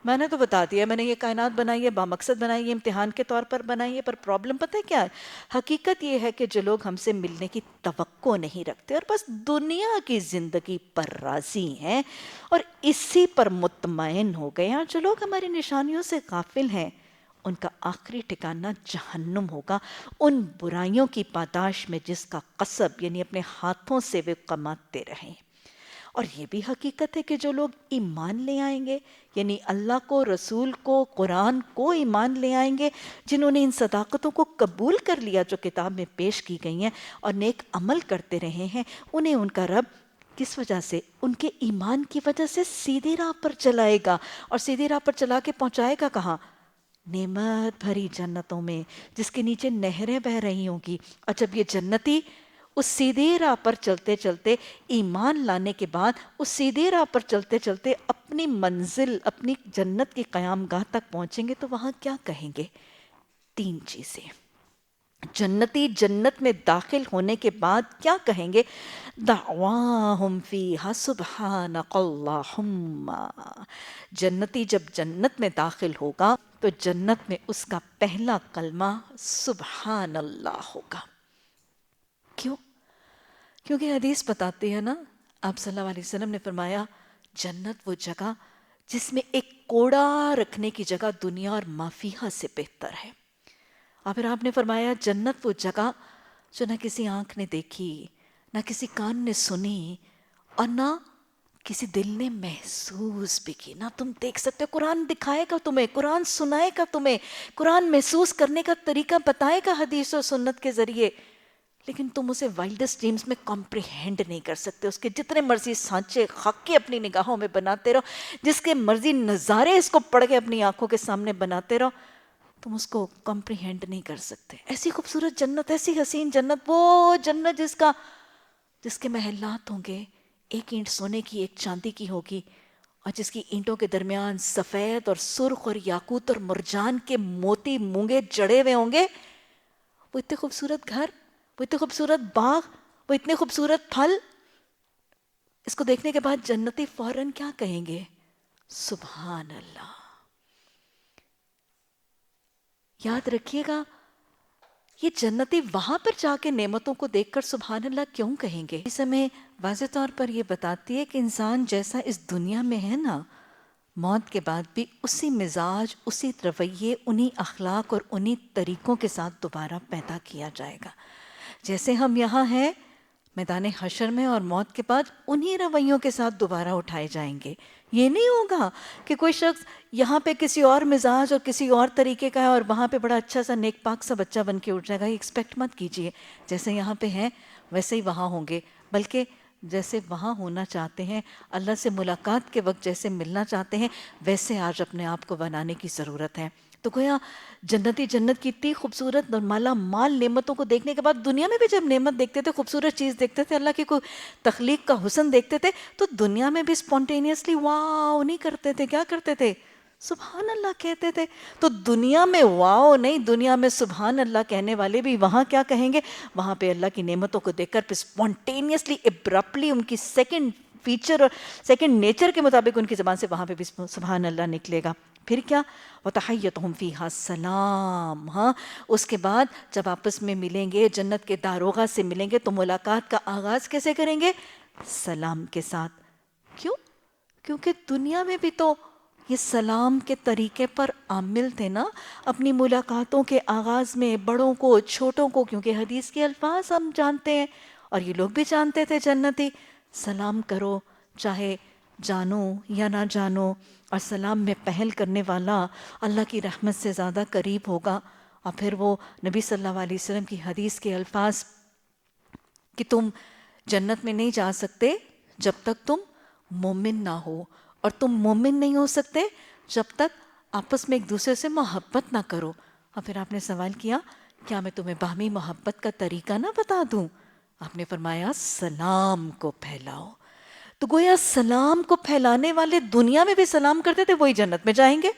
میں نے تو بتا دیا، میں نے یہ کائنات بنائی ہے، بامقصد بنائی ہے، امتحان کے طور پر بنائی ہے. پر پرابلم پتہ ہے کیا ہے؟ حقیقت یہ ہے کہ جو لوگ ہم سے ملنے کی توقع نہیں رکھتے اور بس دنیا کی زندگی پر راضی ہیں اور اسی پر مطمئن ہو گئے ہیں، جو لوگ ہماری نشانیوں سے غافل ہیں، ان کا آخری ٹھکانہ جہنم ہوگا، ان برائیوں کی پاداش میں جس کا قصب یعنی اپنے ہاتھوں سے وہ کماتے رہیں. اور یہ بھی حقیقت ہے کہ جو لوگ ایمان لے آئیں گے، یعنی اللہ کو، رسول کو، قرآن کو ایمان لے آئیں گے، جنہوں نے ان صداقتوں کو قبول کر لیا جو کتاب میں پیش کی گئی ہیں اور نیک عمل کرتے رہے ہیں، انہیں ان کا رب کس وجہ سے؟ ان کے ایمان کی وجہ سے سیدھی راہ پر چلائے گا. اور سیدھی راہ پر چلا کے پہنچائے گا کہاں؟ نعمت بھری جنتوں میں، جس کے نیچے نہریں بہہ رہی ہوں گی. اور جب یہ جنتی اس سیدھی راہ پر چلتے چلتے ایمان لانے کے بعد اس سیدھی راہ پر چلتے چلتے اپنی منزل، اپنی جنت کی قیام گاہ تک پہنچیں گے تو وہاں کیا کہیں گے؟ 3 چیزیں. جنتی جنت میں داخل ہونے کے بعد کیا کہیں گے؟ دعواہم فیہا سبحانک اللہم. جنتی جب جنت میں داخل ہوگا تو جنت میں اس کا پہلا کلمہ سبحان اللہ ہوگا. کیوں؟ کیونکہ حدیث بتاتی ہے نا، آپ صلی اللہ علیہ وسلم نے فرمایا جنت وہ جگہ جس میں ایک کوڑا رکھنے کی جگہ دنیا اور ما فیہا سے بہتر ہے. اور پھر آپ نے فرمایا جنت وہ جگہ جو نہ کسی آنکھ نے دیکھی، نہ کسی کان نے سنی، اور نہ کسی دل نے محسوس بھی کی. نہ تم دیکھ سکتے، قرآن دکھائے گا تمہیں، قرآن سنائے گا تمہیں، قرآن محسوس کرنے کا طریقہ بتائے گا حدیث و سنت کے ذریعے، لیکن تم اسے وائلڈسٹ ڈریمز میں کمپریہینڈ نہیں کر سکتے. اس کے جتنے مرضی سانچے خاکے اپنی نگاہوں میں بناتے رہو، جس کے مرضی نظارے اس کو پڑھ کے اپنی آنکھوں کے سامنے بناتے رہو، تم اس کو کمپریہینڈ نہیں کر سکتے. ایسی خوبصورت جنت، ایسی حسین جنت، وہ جنت جس کے محلات ہوں گے، ایک اینٹ سونے کی، ایک چاندی کی ہوگی، اور جس کی اینٹوں کے درمیان سفید اور سرخ اور یاقوت اور مرجان کے موتی مونگے جڑے ہوئے ہوں گے. وہ اتنے خوبصورت گھر، وہ اتنے خوبصورت باغ، وہ اتنے خوبصورت پھل، اس کو دیکھنے کے بعد جنتی فوراً کیا کہیں گے؟ سبحان اللہ. یاد رکھیے گا، یہ جنتی وہاں پر جا کے نعمتوں کو دیکھ کر سبحان اللہ کیوں کہیں گے؟ اس میں واضح طور پر یہ بتاتی ہے کہ انسان جیسا اس دنیا میں ہے نا، موت کے بعد بھی اسی مزاج، اسی رویے، انہی اخلاق اور انہی طریقوں کے ساتھ دوبارہ پیدا کیا جائے گا. جیسے ہم یہاں ہیں میدان حشر میں اور موت کے بعد انہی رویوں کے ساتھ دوبارہ اٹھائے جائیں گے. یہ نہیں ہوگا کہ کوئی شخص یہاں پہ کسی اور مزاج اور کسی اور طریقے کا ہے اور وہاں پہ بڑا اچھا سا نیک پاک سا بچہ بن کے اٹھ جائے گا. یہ ایکسپیکٹ مت کیجئے جیسے یہاں پہ ہیں ویسے ہی وہاں ہوں گے، بلکہ جیسے وہاں ہونا چاہتے ہیں، اللہ سے ملاقات کے وقت جیسے ملنا چاہتے ہیں، ویسے آج اپنے آپ کو بنانے کی ضرورت ہے. تو گویا جنتی جنت کی اتنی خوبصورت اور مالا مال نعمتوں کو دیکھنے کے بعد دنیا میں بھی جب نعمت دیکھتے تھے، خوبصورت چیز دیکھتے تھے، اللہ کی کوئی تخلیق کا حسن دیکھتے تھے، تو دنیا میں بھی سپونٹینیسلی واو نہیں کرتے تھے. کیا کرتے تھے؟ سبحان اللہ کہتے تھے. تو دنیا میں واو نہیں، دنیا میں سبحان اللہ کہنے والے بھی وہاں کیا کہیں گے؟ وہاں پہ اللہ کی نعمتوں کو دیکھ کر پھر سپونٹینیسلی ابرپٹلی ان کی سیکنڈ فیچر اور سیکنڈ نیچر کے مطابق ان کی زبان سے وہاں پہ بھی سبحان اللہ نکلے گا. پھر کیا؟ وَتَحَيَّتُهُمْ فِيهَا السَّلَامُ. ہاں اس کے بعد جب آپس میں ملیں گے، جنت کے داروغہ سے ملیں گے، تو ملاقات کا آغاز کیسے کریں گے؟ سلام کے ساتھ. کیوں؟ کیونکہ دنیا میں بھی تو یہ سلام کے طریقے پر عامل تھے نا اپنی ملاقاتوں کے آغاز میں، بڑوں کو چھوٹوں کو، کیونکہ حدیث کے الفاظ ہم جانتے ہیں اور یہ لوگ بھی جانتے تھے جنتی. سلام کرو چاہے جانو یا نہ جانو، اور سلام میں پہل کرنے والا اللہ کی رحمت سے زیادہ قریب ہوگا. اور پھر وہ نبی صلی اللہ علیہ وسلم کی حدیث کے الفاظ کہ تم جنت میں نہیں جا سکتے جب تک تم مومن نہ ہو، اور تم مومن نہیں ہو سکتے جب تک آپس میں ایک دوسرے سے محبت نہ کرو. اور پھر آپ نے سوال کیا کیا میں تمہیں باہمی محبت کا طریقہ نہ بتا دوں؟ آپ نے فرمایا سلام کو پھیلاؤ. تو گویا سلام کو پھیلانے والے دنیا میں بھی سلام کرتے تھے، وہی جنت میں جائیں گے.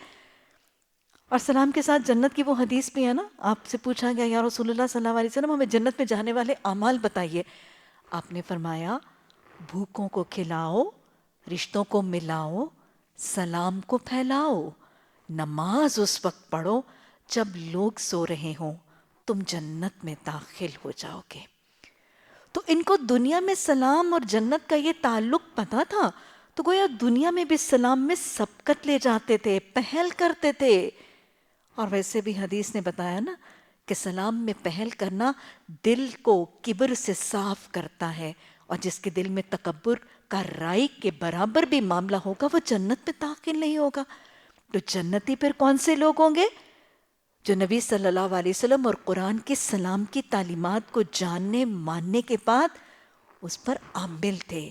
اور سلام کے ساتھ جنت کی وہ حدیث بھی ہے نا، آپ سے پوچھا گیا یا رسول اللہ صلی اللہ علیہ وسلم ہمیں جنت میں جانے والے اعمال بتائیے. آپ نے فرمایا بھوکوں کو کھلاؤ، رشتوں کو ملاؤ، سلام کو پھیلاؤ، نماز اس وقت پڑھو جب لوگ سو رہے ہوں، تم جنت میں داخل ہو جاؤ گے. تو ان کو دنیا میں سلام اور جنت کا یہ تعلق پتا تھا، تو گویا دنیا میں بھی سلام میں سبقت لے جاتے تھے، پہل کرتے تھے. اور ویسے بھی حدیث نے بتایا نا کہ سلام میں پہل کرنا دل کو کبر سے صاف کرتا ہے، اور جس کے دل میں تکبر کا رائی کے برابر بھی معاملہ ہوگا وہ جنت میں داخل نہیں ہوگا. تو جنتی پھر کون سے لوگ ہوں گے؟ جو نبی صلی اللہ علیہ وسلم اور قرآن کی سلام کی تعلیمات کو جاننے ماننے کے بعد اس پر عامل تھے.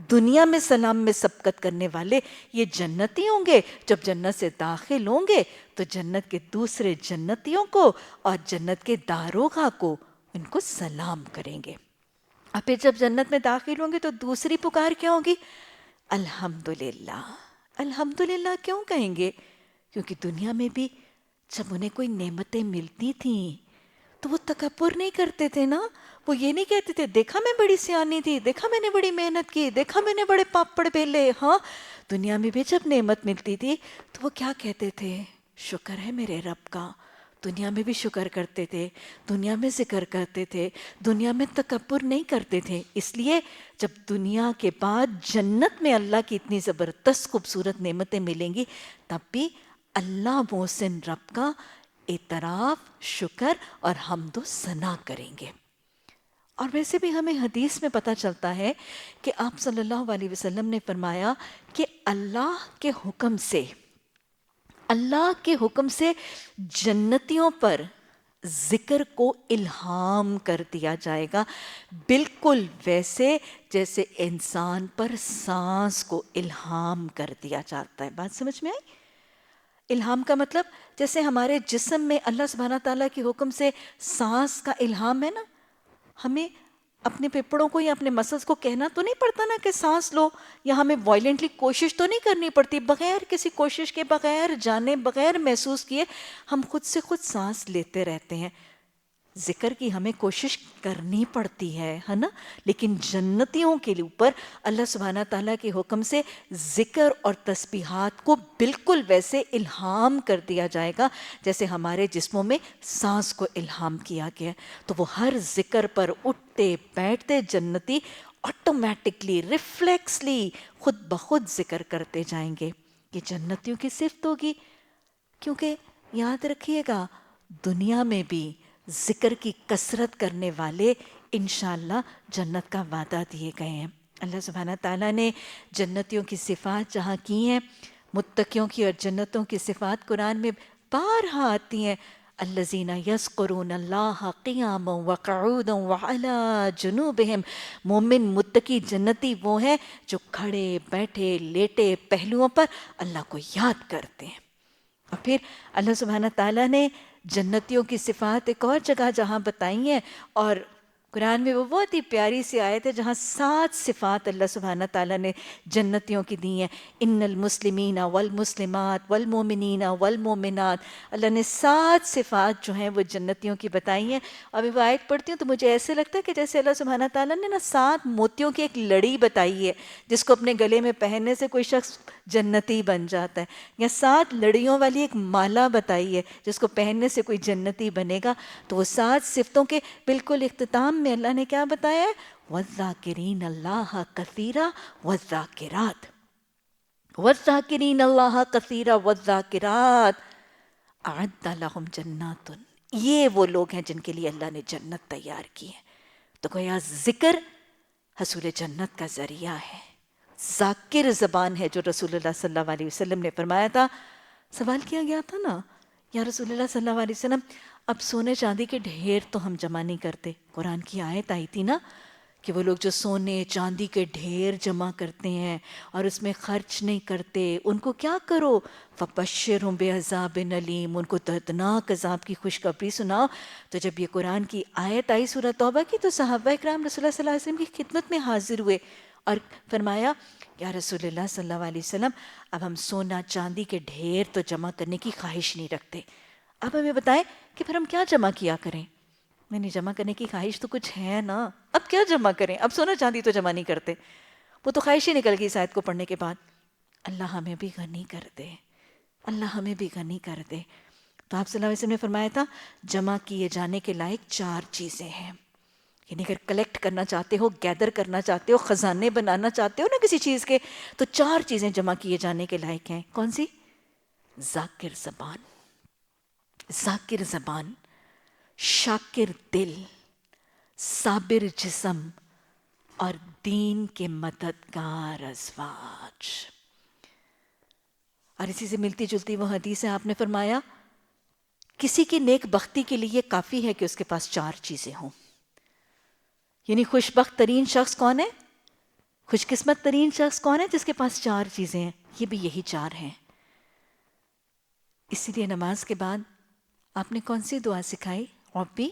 دنیا میں سلام میں سبقت کرنے والے یہ جنتی ہوں گے. جب جنت سے داخل ہوں گے تو جنت کے دوسرے جنتیوں کو اور جنت کے داروغہ کو ان کو سلام کریں گے. اور پھر جب جنت میں داخل ہوں گے تو دوسری پکار کیا ہوگی؟ الحمدللہ. الحمدللہ کیوں کہیں گے؟ کیونکہ دنیا میں بھی جب انہیں کوئی نعمتیں ملتی تھیں تو وہ تکبر نہیں کرتے تھے نا. وہ یہ نہیں کہتے تھے دیکھا میں بڑی سیانی تھی، دیکھا میں نے بڑی محنت کی، دیکھا میں نے بڑے پاپڑ بیلے. ہاں دنیا میں بھی جب نعمت ملتی تھی تو وہ کیا کہتے تھے؟ شکر ہے میرے رب کا. دنیا میں بھی شکر کرتے تھے، دنیا میں ذکر کرتے تھے، دنیا میں تکبر نہیں کرتے تھے. اس لیے جب دنیا کے بعد جنت میں اللہ کی اتنی زبردست خوبصورت نعمتیں ملیں گی تب بھی اللہ محسن رب کا اعتراف، شکر اور حمد و ثنا کریں گے. اور ویسے بھی ہمیں حدیث میں پتہ چلتا ہے کہ آپ صلی اللہ علیہ وسلم نے فرمایا کہ اللہ کے حکم سے جنتیوں پر ذکر کو الہام کر دیا جائے گا، بالکل ویسے جیسے انسان پر سانس کو الہام کر دیا جاتا ہے. بات سمجھ میں آئی؟ الہام کا مطلب جیسے ہمارے جسم میں اللہ سبحانہ تعالیٰ کے حکم سے سانس کا الہام ہے نا، ہمیں اپنے پھپھڑوں کو یا اپنے مسلز کو کہنا تو نہیں پڑتا نا کہ سانس لو، یا ہمیں وائلنٹلی کوشش تو نہیں کرنی پڑتی. بغیر کسی کوشش کے، بغیر جانے، بغیر محسوس کیے ہم خود سے خود سانس لیتے رہتے ہیں. ذکر کی ہمیں کوشش کرنی پڑتی ہے نا. لیکن جنتیوں کے اوپر اللہ سبحانہ تعالیٰ کے حکم سے ذکر اور تسبیحات کو بالکل ویسے الہام کر دیا جائے گا جیسے ہمارے جسموں میں سانس کو الہام کیا گیا. تو وہ ہر ذکر پر اٹھتے بیٹھتے جنتی آٹومیٹکلی، ریفلیکسلی، خود بخود ذکر کرتے جائیں گے. یہ جنتیوں کی صفت ہوگی. کیونکہ یاد رکھیے گا دنیا میں بھی ذکر کی کثرت کرنے والے انشاءاللہ جنت کا وعدہ دیے گئے ہیں۔ اللہ سبحانہ تعالیٰ نے جنتیوں کی صفات جہاں کی ہیں، متقیوں کی اور جنتوں کی صفات قرآن میں بارہا آتی ہیں۔ الذین یذکرون اللہ قیاما وقعودا وعلی جنوبہم، مومن متقی جنتی وہ ہیں جو کھڑے بیٹھے لیٹے پہلوؤں پر اللہ کو یاد کرتے ہیں۔ اور پھر اللہ سبحانہ تعالیٰ نے جنتیوں کی صفات ایک اور جگہ جہاں بتائی ہیں، اور قرآن میں وہ بہت ہی پیاری سی آیت ہے جہاں 7 صفات اللہ سبحانہ تعالیٰ نے جنتیوں کی دی ہیں۔ ان المسلمین والمسلمات والمومنین والمومنات، اللہ نے 7 صفات جو ہیں وہ جنتیوں کی بتائی ہیں۔ اور میں وہ آیت پڑھتی ہوں تو مجھے ایسے لگتا ہے کہ جیسے اللہ سبحانہ تعالیٰ نے 7 موتیوں کی ایک لڑی بتائی ہے جس کو اپنے گلے میں پہننے سے کوئی شخص جنتی بن جاتا ہے، یا 7 لڑیوں والی ایک مالا بتائی ہے جس کو پہننے سے کوئی جنتی بنے گا۔ تو وہ 7 صفتوں کے بالکل اختتام میں اللہ نے کیا بتایا ہے؟ وَالذَّاكِرِينَ اللَّهَ كَثِيرًا وَالذَّاكِرَاتِ، وَالذَّاكِرِينَ اللَّهَ كَثِيرًا وَالذَّاكِرَاتِ أَعَدَّ لَهُمْ جَنَّاتٌ، یہ وہ لوگ ہیں جن کے لیے اللہ نے جنت تیار کی ہے۔ تو گویا ذکر حصول جنت کا ذریعہ ہے، ذاکر زبان ہے، جو رسول اللہ صلی اللہ علیہ وسلم نے فرمایا تھا۔ سوال کیا گیا تھا نا، یا رسول اللہ صلی اللہ علیہ وسلم اب سونے چاندی کے ڈھیر تو ہم جمع نہیں کرتے، قرآن کی آیت آئی تھی نا کہ وہ لوگ جو سونے چاندی کے ڈھیر جمع کرتے ہیں اور اس میں خرچ نہیں کرتے، ان کو کیا کرو؟ فَبَشِّرْهُم بِعَذَابٍ أَلِيمٍ، ان کو دردناک عذاب کی خوشخبری سناؤ۔ تو جب یہ قرآن کی آیت آئی سورہ توبہ کی تو صحابہ اکرام رسول اللہ صلی اللہ علیہ وسلم کی خدمت میں حاضر ہوئے اور فرمایا یا رسول اللہ صلی اللہ علیہ وسلم، اب ہم سونا چاندی کے ڈھیر تو جمع کرنے کی خواہش نہیں رکھتے، اب ہمیں بتائیں کہ پھر ہم کیا جمع کیا کریں؟ نہیں، جمع کرنے کی خواہش تو کچھ ہے نا، اب کیا جمع کریں؟ اب سونا چاندی تو جمع نہیں کرتے، وہ تو خواہش ہی نکل گئی اس آیت کو پڑھنے کے بعد۔ اللہ ہمیں بھی غنی کر دے، اللہ ہمیں بھی غنی کر دے۔ تو آپ صلی اللہ علیہ وسلم نے فرمایا تھا جمع کیے جانے کے لائق 4 چیزیں ہیں، یعنی اگر کلیکٹ کرنا چاہتے ہو، گیدر کرنا چاہتے ہو، خزانے بنانا چاہتے ہو نا کسی چیز کے، تو 4 چیزیں جمع کیے جانے کے لائق ہیں۔ کون سی؟ ذاکر زبان، ذاکر زبان، شاکر دل، صابر جسم اور دین کے مددگار ازواج۔ اور اسی سے ملتی جلتی وہ حدیث ہے، آپ نے فرمایا کسی کی نیک بختی کے لیے کافی ہے کہ اس کے پاس 4 چیزیں ہوں۔ یعنی خوش بخت ترین شخص کون ہے؟ خوش قسمت ترین شخص کون ہے؟ جس کے پاس 4 چیزیں ہیں، یہ بھی یہی 4 ہیں۔ اسی لیے نماز کے بعد آپ نے کون سی دعا سکھائی؟ ربی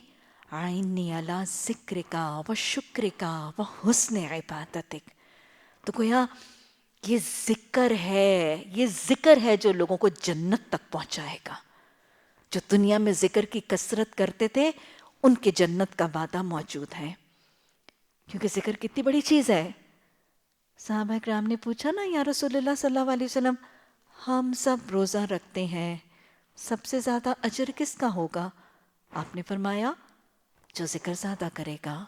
اعنی علی ذکرک و شکرک و حسن عبادتک۔ تو گویا یہ ذکر ہے، یہ ذکر ہے جو لوگوں کو جنت تک پہنچائے گا۔ جو دنیا میں ذکر کی کثرت کرتے تھے ان کے جنت کا وعدہ موجود ہے، کیونکہ ذکر کتنی بڑی چیز ہے۔ صحابہ اکرام نے پوچھا نا یا رسول اللہ صلی اللہ علیہ وسلم، ہم سب روزہ رکھتے ہیں، سب سے زیادہ اجر کس کا ہوگا؟ آپ نے فرمایا جو ذکر زیادہ کرے گا۔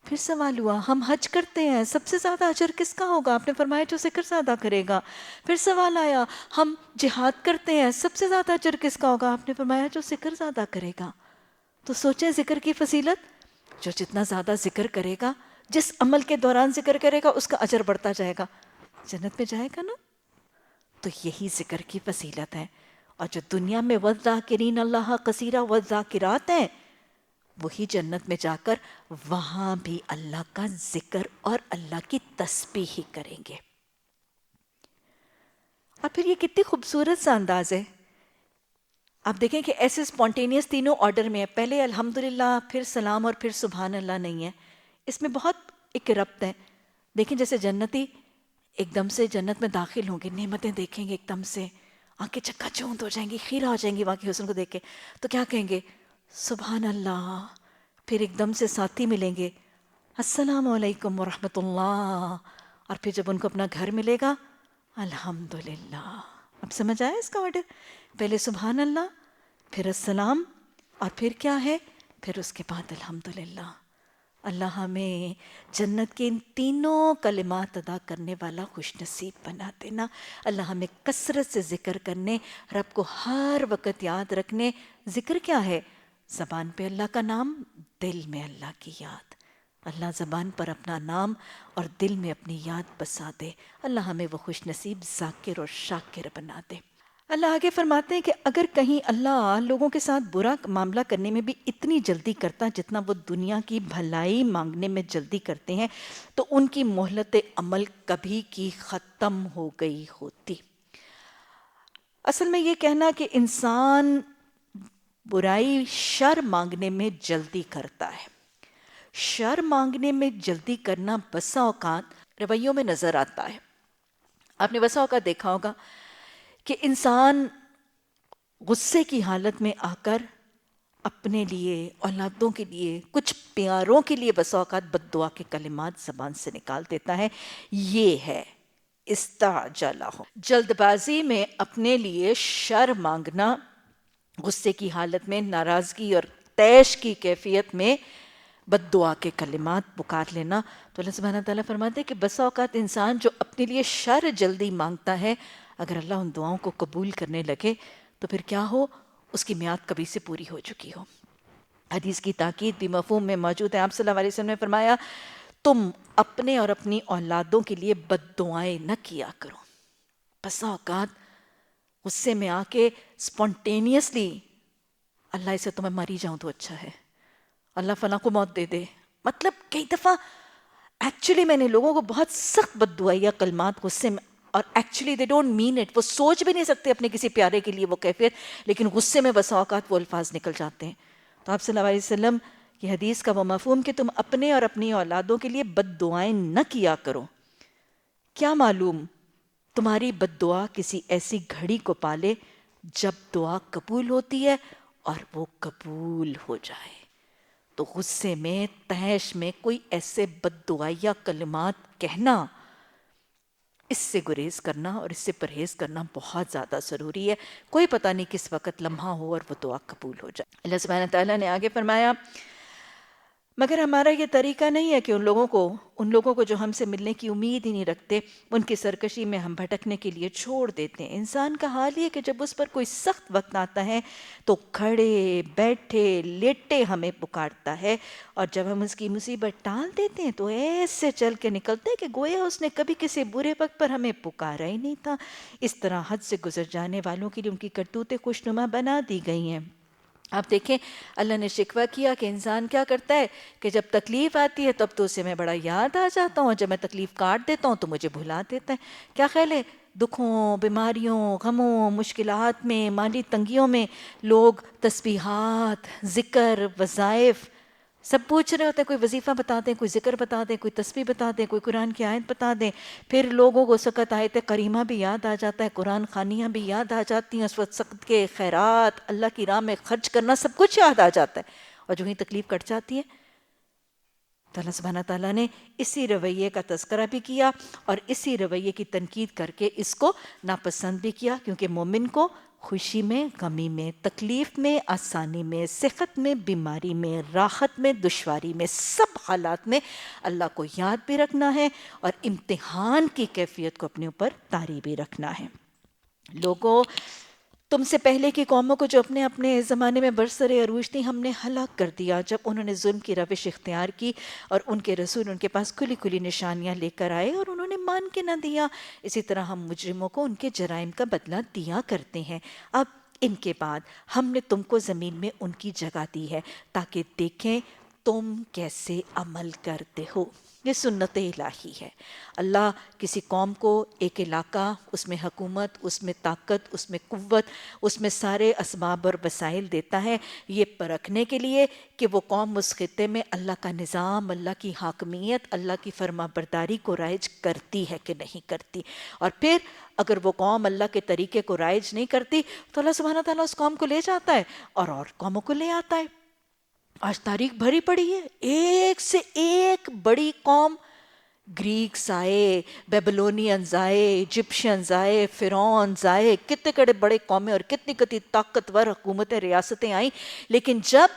پھر سوال ہوا ہم حج کرتے ہیں، سب سے زیادہ اجر کس کا ہوگا؟ آپ نے فرمایا جو ذکر زیادہ کرے گا۔ پھر سوال آیا ہم جہاد کرتے ہیں، سب سے زیادہ اجر کس کا ہوگا؟ آپ نے فرمایا جو ذکر زیادہ کرے گا۔ تو سوچیں ذکر کی فضیلت، جو جتنا زیادہ ذکر کرے گا، جس عمل کے دوران ذکر کرے گا اس کا اجر بڑھتا جائے گا، جنت میں جائے گا نا۔ تو یہی ذکر کی فضیلت ہے۔ اور جو دنیا میں وَالذَّاكِرِينَ اللَّهَ كَثِيرًا وَالذَّاكِرَاتِ ہیں، وہی جنت میں جا کر وہاں بھی اللہ کا ذکر اور اللہ کی تسبیح ہی کریں گے۔ اور پھر یہ کتنی خوبصورت سا انداز ہے، آپ دیکھیں کہ ایسے سپونٹینیس تینوں آرڈر میں ہے، پہلے الحمدللہ، پھر سلام اور پھر سبحان اللہ نہیں ہے، اس میں بہت ایک ربط ہے۔ دیکھیں جیسے جنتی ایک دم سے جنت میں داخل ہوں گے، نعمتیں دیکھیں گے، ایک دم سے آنکھیں چکا چوند ہو جائیں گی، خیرہ ہو جائیں گی وہاں کے حسن کو دیکھ کے، تو کیا کہیں گے؟ سبحان اللہ۔ پھر ایک دم سے ساتھی ملیں گے، السلام علیکم ورحمۃ اللہ، اور پھر جب ان کو اپنا گھر ملے گا، الحمدللہ۔ اب سمجھ آیا اس کا آرڈر؟ پہلے سبحان اللہ، پھر السلام، اور پھر کیا ہے؟ پھر اس کے بعد الحمدللہ۔ اللہ ہمیں جنت کے ان تینوں کلمات ادا کرنے والا خوش نصیب بنا دینا۔ اللہ ہمیں کثرت سے ذکر کرنے، رب کو ہر وقت یاد رکھنے۔ ذکر کیا ہے؟ زبان پہ اللہ کا نام، دل میں اللہ کی یاد۔ اللہ زبان پر اپنا نام اور دل میں اپنی یاد بسا دے۔ اللہ ہمیں وہ خوش نصیب ذاکر اور شاکر بنا دے۔ اللہ آگے فرماتے ہیں کہ اگر کہیں اللہ لوگوں کے ساتھ برا معاملہ کرنے میں بھی اتنی جلدی کرتا جتنا وہ دنیا کی بھلائی مانگنے میں جلدی کرتے ہیں تو ان کی مہلت عمل کبھی کی ختم ہو گئی ہوتی۔ اصل میں یہ کہنا کہ انسان برائی شر مانگنے میں جلدی کرتا ہے، شر مانگنے میں جلدی کرنا بسا اوقات رویوں میں نظر آتا ہے۔ آپ نے بسا اوقات دیکھا ہوگا کہ انسان غصے کی حالت میں آ کر اپنے لیے، اولادوں کے لیے، کچھ پیاروں کے لیے بسا اوقات بد دعا کے کلمات زبان سے نکال دیتا ہے۔ یہ ہے استعجلہ، جلد بازی میں اپنے لیے شر مانگنا، غصے کی حالت میں، ناراضگی اور طیش کی کیفیت میں بد دعا کے کلمات پکار لینا۔ تو اللہ سبحانہ تعالیٰ فرماتے ہیں کہ بسا اوقات انسان جو اپنے لیے شر جلدی مانگتا ہے، اگر اللہ ان دعاؤں کو قبول کرنے لگے تو پھر کیا ہو، اس کی میعاد کبھی سے پوری ہو چکی ہو۔ حدیث کی تاکید بھی مفہوم میں موجود ہے۔ آپ صلی اللہ علیہ وسلم نے فرمایا تم اپنے اور اپنی اولادوں کے لیے بد دعائیں نہ کیا کرو۔ بسا اوقات غصے میں آ کے سپونٹینیسلی اللہ اسے تو میں مری جاؤں تو اچھا ہے، اللہ فلاں کو موت دے دے۔ مطلب کئی دفعہ ایکچولی میں نے لوگوں کو بہت سخت بد دعائیہ کلمات غصے میں، اور actually they don't mean it, وہ سوچ بھی نہیں سکتے اپنے کسی پیارے کے لیے وہ کیفیت، لیکن غصے میں بسا اوقات وہ الفاظ نکل جاتے ہیں۔ تو آپ صلی اللہ علیہ وسلم کی حدیث کا وہ مفہوم کہ تم اپنے اور اپنی اولادوں کے لیے بد دعائیں نہ کیا کرو، کیا معلوم تمہاری بد دعا کسی ایسی گھڑی کو پالے جب دعا قبول ہوتی ہے اور وہ قبول ہو جائے۔ تو غصے میں، طیش میں کوئی ایسے بد دعائیہ کلمات کہنا، اس سے گریز کرنا اور اس سے پرہیز کرنا بہت زیادہ ضروری ہے۔ کوئی پتہ نہیں کس وقت لمحہ ہو اور وہ دعا قبول ہو جائے۔ اللہ سبحانہ تعالیٰ نے آگے فرمایا مگر ہمارا یہ طریقہ نہیں ہے کہ ان لوگوں کو جو ہم سے ملنے کی امید ہی نہیں رکھتے، ان کی سرکشی میں ہم بھٹکنے کے لیے چھوڑ دیتے ہیں۔ انسان کا حال یہ کہ جب اس پر کوئی سخت وقت آتا ہے تو کھڑے بیٹھے لیٹے ہمیں پکارتا ہے، اور جب ہم اس کی مصیبت ٹال دیتے ہیں تو ایسے چل کے نکلتے ہیں کہ گویا اس نے کبھی کسی برے وقت پر ہمیں پکارا ہی نہیں تھا۔ اس طرح حد سے گزر جانے والوں کے لیے ان کی کرتوتیں خوشنما بنا دی گئی ہیں۔ آپ دیکھیں اللہ نے شکوہ کیا کہ انسان کیا کرتا ہے کہ جب تکلیف آتی ہے تب تو اسے میں بڑا یاد آ جاتا ہوں، جب میں تکلیف کاٹ دیتا ہوں تو مجھے بھلا دیتا ہے۔ کیا خیال ہے دکھوں، بیماریوں، غموں، مشکلات میں، مالی تنگیوں میں لوگ تسبیحات، ذکر، وظائف سب پوچھ رہے ہوتے ہیں، کوئی وظیفہ بتا دیں، کوئی ذکر بتا دیں، کوئی تسبیح بتا دیں، کوئی قرآن کی آیت بتا دیں۔ پھر لوگوں کو سقط آیت کریمہ بھی یاد آ جاتا ہے، قرآن خوانیاں بھی یاد آ جاتی ہیں، اس وقت سقط کے خیرات، اللہ کی راہ میں خرچ کرنا، سب کچھ یاد آ جاتا ہے، اور جو ہی تکلیف کٹ جاتی ہے تو اللہ سبحانہ تعالیٰ نے اسی رویے کا تذکرہ بھی کیا اور اسی رویے کی تنقید کر کے اس کو ناپسند بھی کیا، کیونکہ مومن کو خوشی میں، غمی میں، تکلیف میں، آسانی میں، صحت میں، بیماری میں، راحت میں، دشواری میں، سب حالات میں اللہ کو یاد بھی رکھنا ہے اور امتحان کی کیفیت کو اپنے اوپر طاری بھی رکھنا ہے۔ لوگوں، تم سے پہلے کی قوموں کو جو اپنے اپنے زمانے میں برسر عروج تھی ہم نے ہلاک کر دیا جب انہوں نے ظلم کی روش اختیار کی اور ان کے رسول ان کے پاس کھلی کھلی نشانیاں لے کر آئے اور انہوں نے مان کے نہ دیا۔ اسی طرح ہم مجرموں کو ان کے جرائم کا بدلہ دیا کرتے ہیں۔ اب ان کے بعد ہم نے تم کو زمین میں ان کی جگہ دی ہے تاکہ دیکھیں تم کیسے عمل کرتے ہو۔ یہ سنت الہی ہے۔ اللہ کسی قوم کو ایک علاقہ، اس میں حکومت، اس میں طاقت، اس میں قوت، اس میں سارے اسباب اور وسائل دیتا ہے یہ پرکھنے کے لیے کہ وہ قوم اس خطے میں اللہ کا نظام، اللہ کی حاکمیت، اللہ کی فرما برداری کو رائج کرتی ہے کہ نہیں کرتی۔ اور پھر اگر وہ قوم اللہ کے طریقے کو رائج نہیں کرتی تو اللہ سبحانہ تعالیٰ اس قوم کو لے جاتا ہے اور قوموں کو لے آتا ہے۔ آج تاریخ بھری پڑی ہے، ایک سے ایک بڑی قوم، گریکس آئے، بیبلونینز آئے، ایجپشنز آئے، فرعونز آئے، کتنے کڑے بڑے قومیں اور کتنی کتنی طاقتور حکومتیں، ریاستیں آئیں، لیکن جب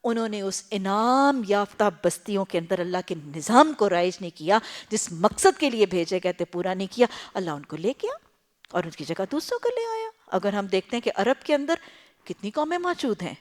انہوں نے اس انعام یافتہ بستیوں کے اندر اللہ کے نظام کو رائج نہیں کیا، جس مقصد کے لیے بھیجے گئے تھے پورا نہیں کیا، اللہ ان کو لے گیا اور ان کی جگہ دوسروں کو لے آیا۔ اگر ہم دیکھتے ہیں کہ عرب کے اندر کتنی قومیں موجود ہیں،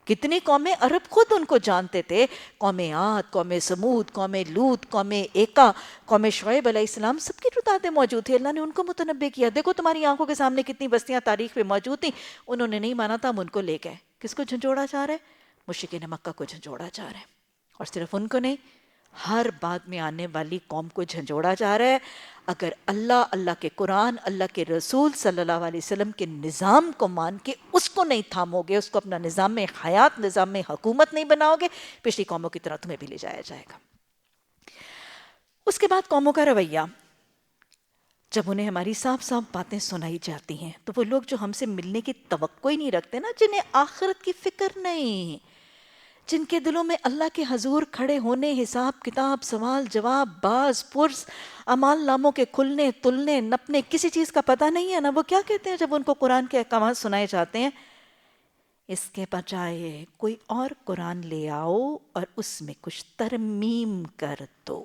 کتنی قومیں عرب خود ان کو جانتے تھے، قوم عاد، قوم سمود، قوم لوط، قوم ایکا، قوم شعیب علیہ السلام، سب کی تعدادیں موجود تھی. اللہ نے ان کو متنبع کیا، دیکھو تمہاری آنکھوں کے سامنے کتنی بستیاں تاریخ میں موجود تھیں. انہوں نے نہیں مانا تھا، ہم ان کو لے گئے. کس کو جھنجھوڑا جا رہا ہے؟ مشرکین مکہ کو جھنجھوڑا جا رہا ہے. اور صرف ان کو نہیں، ہر بعد میں آنے والی قوم کو جھنجھوڑا جا رہا ہے. اگر اللہ کے قرآن، اللہ کے رسول صلی اللہ علیہ وسلم کے نظام کو مان کے اس کو نہیں تھامو گے، اس کو اپنا نظام میں حیات، نظام میں حکومت نہیں بناؤ گے، پچھلی قوموں کی طرح تمہیں بھی لے جایا جائے گا. اس کے بعد قوموں کا رویہ، جب انہیں ہماری صاف صاف باتیں سنائی جاتی ہیں تو وہ لوگ جو ہم سے ملنے کی توقع ہی نہیں رکھتے نا، جنہیں آخرت کی فکر نہیں، جن کے دلوں میں اللہ کے حضور کھڑے ہونے، حساب کتاب، سوال جواب، باز پرس، اعمال ناموں کے کھلنے تلنے نپنے، کسی چیز کا پتہ نہیں ہے نا، وہ کیا کہتے ہیں جب ان کو قرآن کے احکامات سنائے جاتے ہیں؟ اس کے بجائے کوئی اور قرآن لے آؤ اور اس میں کچھ ترمیم کر دو.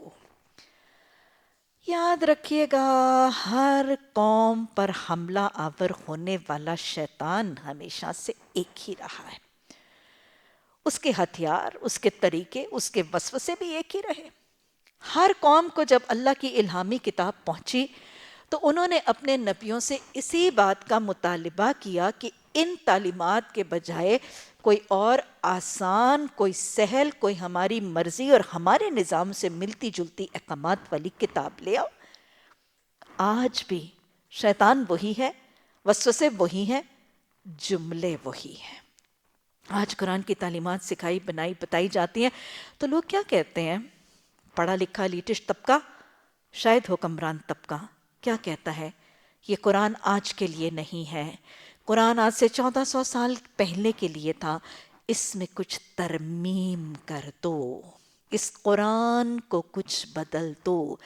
یاد رکھیے گا، ہر قوم پر حملہ آور ہونے والا شیطان ہمیشہ سے ایک ہی رہا ہے. اس کے ہتھیار، اس کے طریقے، اس کے وسوسے بھی ایک ہی رہے. ہر قوم کو جب اللہ کی الہامی کتاب پہنچی تو انہوں نے اپنے نبیوں سے اسی بات کا مطالبہ کیا کہ ان تعلیمات کے بجائے کوئی اور آسان، کوئی سہل، کوئی ہماری مرضی اور ہمارے نظام سے ملتی جلتی احکامات والی کتاب لے آؤ. آج بھی شیطان وہی ہے، وسوسے وہی ہیں، جملے وہی ہیں. آج قرآن کی تعلیمات سکھائی بتائی جاتی ہیں تو لوگ کیا کہتے ہیں؟ پڑھا لکھا لیٹسٹ طبقہ، شاید حکمران طبقہ، کیا کہتا ہے؟ یہ قرآن آج کے لیے نہیں ہے، قرآن آج سے 1400 سال پہلے کے لیے تھا، اس میں کچھ ترمیم کر دو، اس قرآن کو کچھ بدل دو.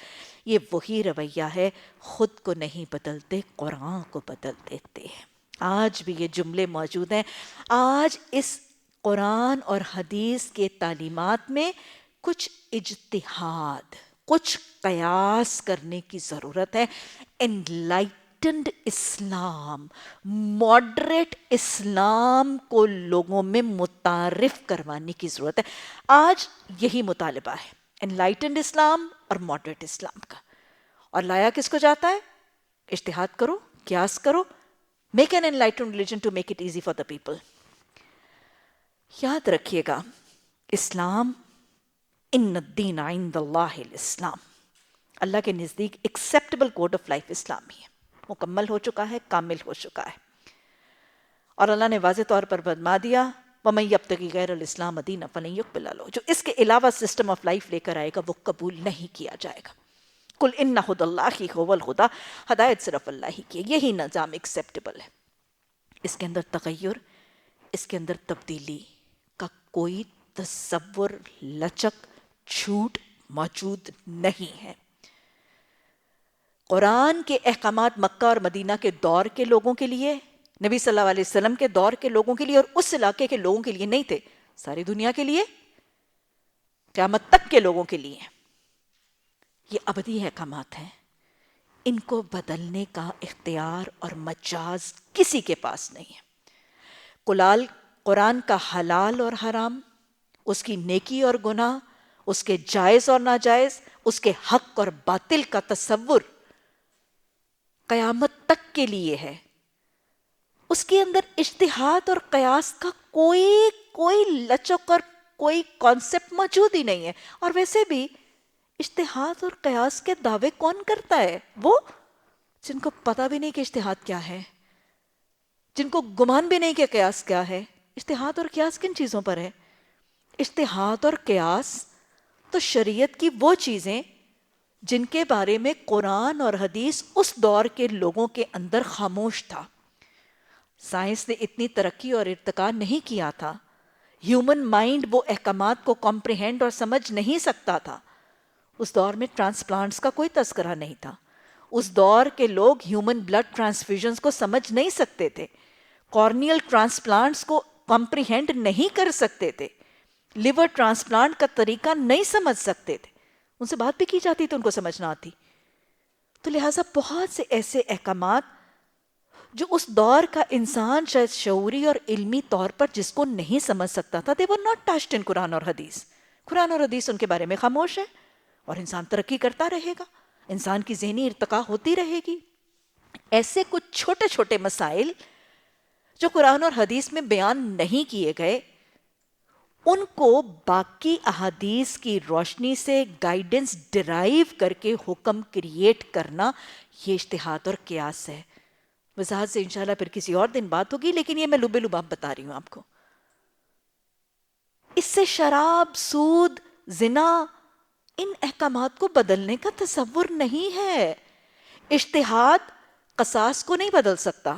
یہ وہی رویہ ہے، خود کو نہیں بدلتے، قرآن کو بدل دیتے ہیں. آج بھی یہ جملے موجود ہیں. آج اس قرآن اور حدیث کے تعلیمات میں کچھ اجتہاد، کچھ قیاس کرنے کی ضرورت ہے. انلائٹنڈ اسلام، ماڈریٹ اسلام کو لوگوں میں متعارف کروانے کی ضرورت ہے. آج یہی مطالبہ ہے، انلائٹنڈ اسلام اور ماڈریٹ اسلام کا. اور لایا کس کو جاتا ہے؟ اجتہاد کرو، قیاس کرو. Make an enlightened religion to make it easy for the people. یاد رکھیے گا، اسلام، ان الدین عند اللہ الاسلام، اللہ کے نزدیک ایکسیپٹیبل کوڈ آف لائف اسلامی ہے، مکمل ہو چکا ہے، کامل ہو چکا ہے. اور اللہ نے واضح طور پر فرما دیا، وَمَن يَبْتَغِ غَيْرَ الْإِسْلَامَ دِينًا فَلَن يُقْبَلَ مِنْهُ، جو اس کے علاوہ سسٹم آف لائف لے کر آئے گا وہ قبول نہیں کیا جائے گا. قُلْ إِنَّ هُدَى اللَّهِ هُوَ الْهُدَى، ہدایت صرف اللہ ہی کی ہے، یہی نظام ایکسیپٹیبل ہے. اس کے اندر تغیر، اس کے اندر تبدیلی کا کوئی تصور، لچک، چھوٹ موجود نہیں ہے. قرآن کے احکامات مکہ اور مدینہ کے دور کے لوگوں کے لیے، نبی صلی اللہ علیہ وسلم کے دور کے لوگوں کے لیے اور اس علاقے کے لوگوں کے لیے نہیں تھے، ساری دنیا کے لیے، قیامت تک کے لوگوں کے لیے. یہ ابدی احکامات ہیں، ان کو بدلنے کا اختیار اور مجاز کسی کے پاس نہیں ہے. قرآن کا حلال اور حرام، اس کی نیکی اور گناہ، اس کے جائز اور ناجائز، اس کے حق اور باطل کا تصور قیامت تک کے لیے ہے. اس کے اندر اجتہاد اور قیاس کا کوئی لچک اور کوئی کانسیپٹ موجود ہی نہیں ہے. اور ویسے بھی اجتہاد اور قیاس کے دعوے کون کرتا ہے؟ وہ جن کو پتہ بھی نہیں کہ اجتہاد کیا ہے، جن کو گمان بھی نہیں کہ قیاس کیا ہے. اجتہاد اور قیاس کن چیزوں پر ہے؟ اجتہاد اور قیاس تو شریعت کی وہ چیزیں جن کے بارے میں قرآن اور حدیث اس دور کے لوگوں کے اندر خاموش تھا. سائنس نے اتنی ترقی اور ارتقاء نہیں کیا تھا، ہیومن مائنڈ وہ احکامات کو کمپریہینڈ اور سمجھ نہیں سکتا تھا. اس دور میں ٹرانسپلانٹس کا کوئی تذکرہ نہیں تھا. اس دور کے لوگ ہیومن بلڈ ٹرانسفیوژنز کو سمجھ نہیں سکتے تھے، کارنیل ٹرانسپلانٹس کو کمپریہینڈ نہیں کر سکتے تھے، لیور ٹرانسپلانٹ کا طریقہ نہیں سمجھ سکتے تھے. ان سے بات بھی کی جاتی تو ان کو سمجھ نہ آتی. تو لہٰذا بہت سے ایسے احکامات جو اس دور کا انسان شاید شعوری اور علمی طور پر جس کو نہیں سمجھ سکتا تھا، they were not touched in قرآن اور حدیث. قرآن اور حدیث ان کے بارے میں خاموش ہے، اور انسان ترقی کرتا رہے گا، انسان کی ذہنی ارتقاء ہوتی رہے گی. ایسے کچھ چھوٹے چھوٹے مسائل جو قرآن اور حدیث میں بیان نہیں کیے گئے، ان کو باقی احادیث کی روشنی سے گائیڈنس ڈرائیو کر کے حکم کریٹ کرنا، یہ اجتہاد اور قیاس ہے. وضاحت سے انشاءاللہ پھر کسی اور دن بات ہوگی، لیکن یہ میں لبے لباب بتا رہی ہوں آپ کو. اس سے شراب، سود، زنا، ان احکامات کو بدلنے کا تصور نہیں ہے. اجتہاد قصاص کو نہیں بدل سکتا،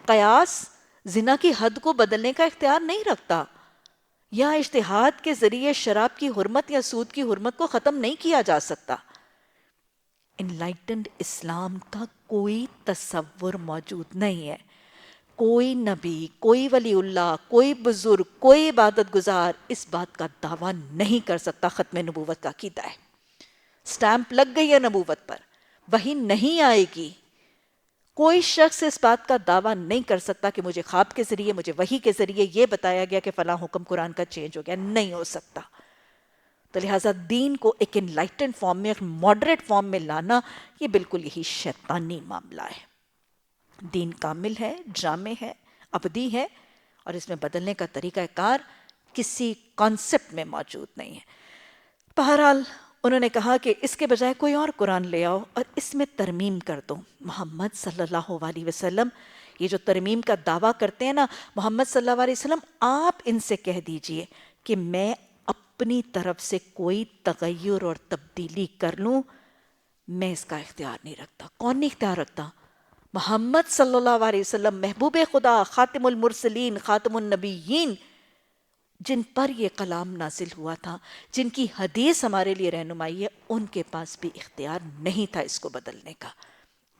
قیاس زنا کی حد کو بدلنے کا اختیار نہیں رکھتا، یا اجتہاد کے ذریعے شراب کی حرمت یا سود کی حرمت کو ختم نہیں کیا جا سکتا. انلائٹنڈ اسلام کا کوئی تصور موجود نہیں ہے. کوئی نبی، کوئی ولی اللہ، کوئی بزرگ، کوئی عبادت گزار اس بات کا دعویٰ نہیں کر سکتا ختم نبوت کا عقیدہ ہے. سٹیمپ لگ گئی ہے نبوت پر، وہی نہیں آئے گی. کوئی شخص اس بات کا دعویٰ نہیں کر سکتا کہ مجھے خواب کے ذریعے، مجھے وحی کے ذریعے یہ بتایا گیا کہ فلاں حکم قرآن کا چینج ہو گیا. نہیں ہو سکتا. تو لہٰذا دین کو ایک انلائٹنڈ فارم میں، ایک ماڈریٹ فارم میں لانا، یہ بالکل یہی شیطانی معاملہ ہے. دین کامل ہے، جامع ہے، ابدی ہے، اور اس میں بدلنے کا طریقہ کار کسی کانسیپٹ میں موجود نہیں ہے. بہرحال انہوں نے کہا کہ اس کے بجائے کوئی اور قرآن لے آؤ اور اس میں ترمیم کر دو. محمد صلی اللہ علیہ وسلم یہ جو ترمیم کا دعویٰ کرتے ہیں نا، محمد صلی اللہ علیہ وسلم آپ ان سے کہہ دیجئے کہ میں اپنی طرف سے کوئی تغیر اور تبدیلی کر لوں، میں اس کا اختیار نہیں رکھتا. کون نہیں اختیار رکھتا؟ محمد صلی اللہ علیہ وسلم، محبوب خدا، خاتم المرسلین، خاتم النبیین، جن پر یہ کلام نازل ہوا تھا، جن کی حدیث ہمارے لیے رہنمائی ہے، ان کے پاس بھی اختیار نہیں تھا اس کو بدلنے کا.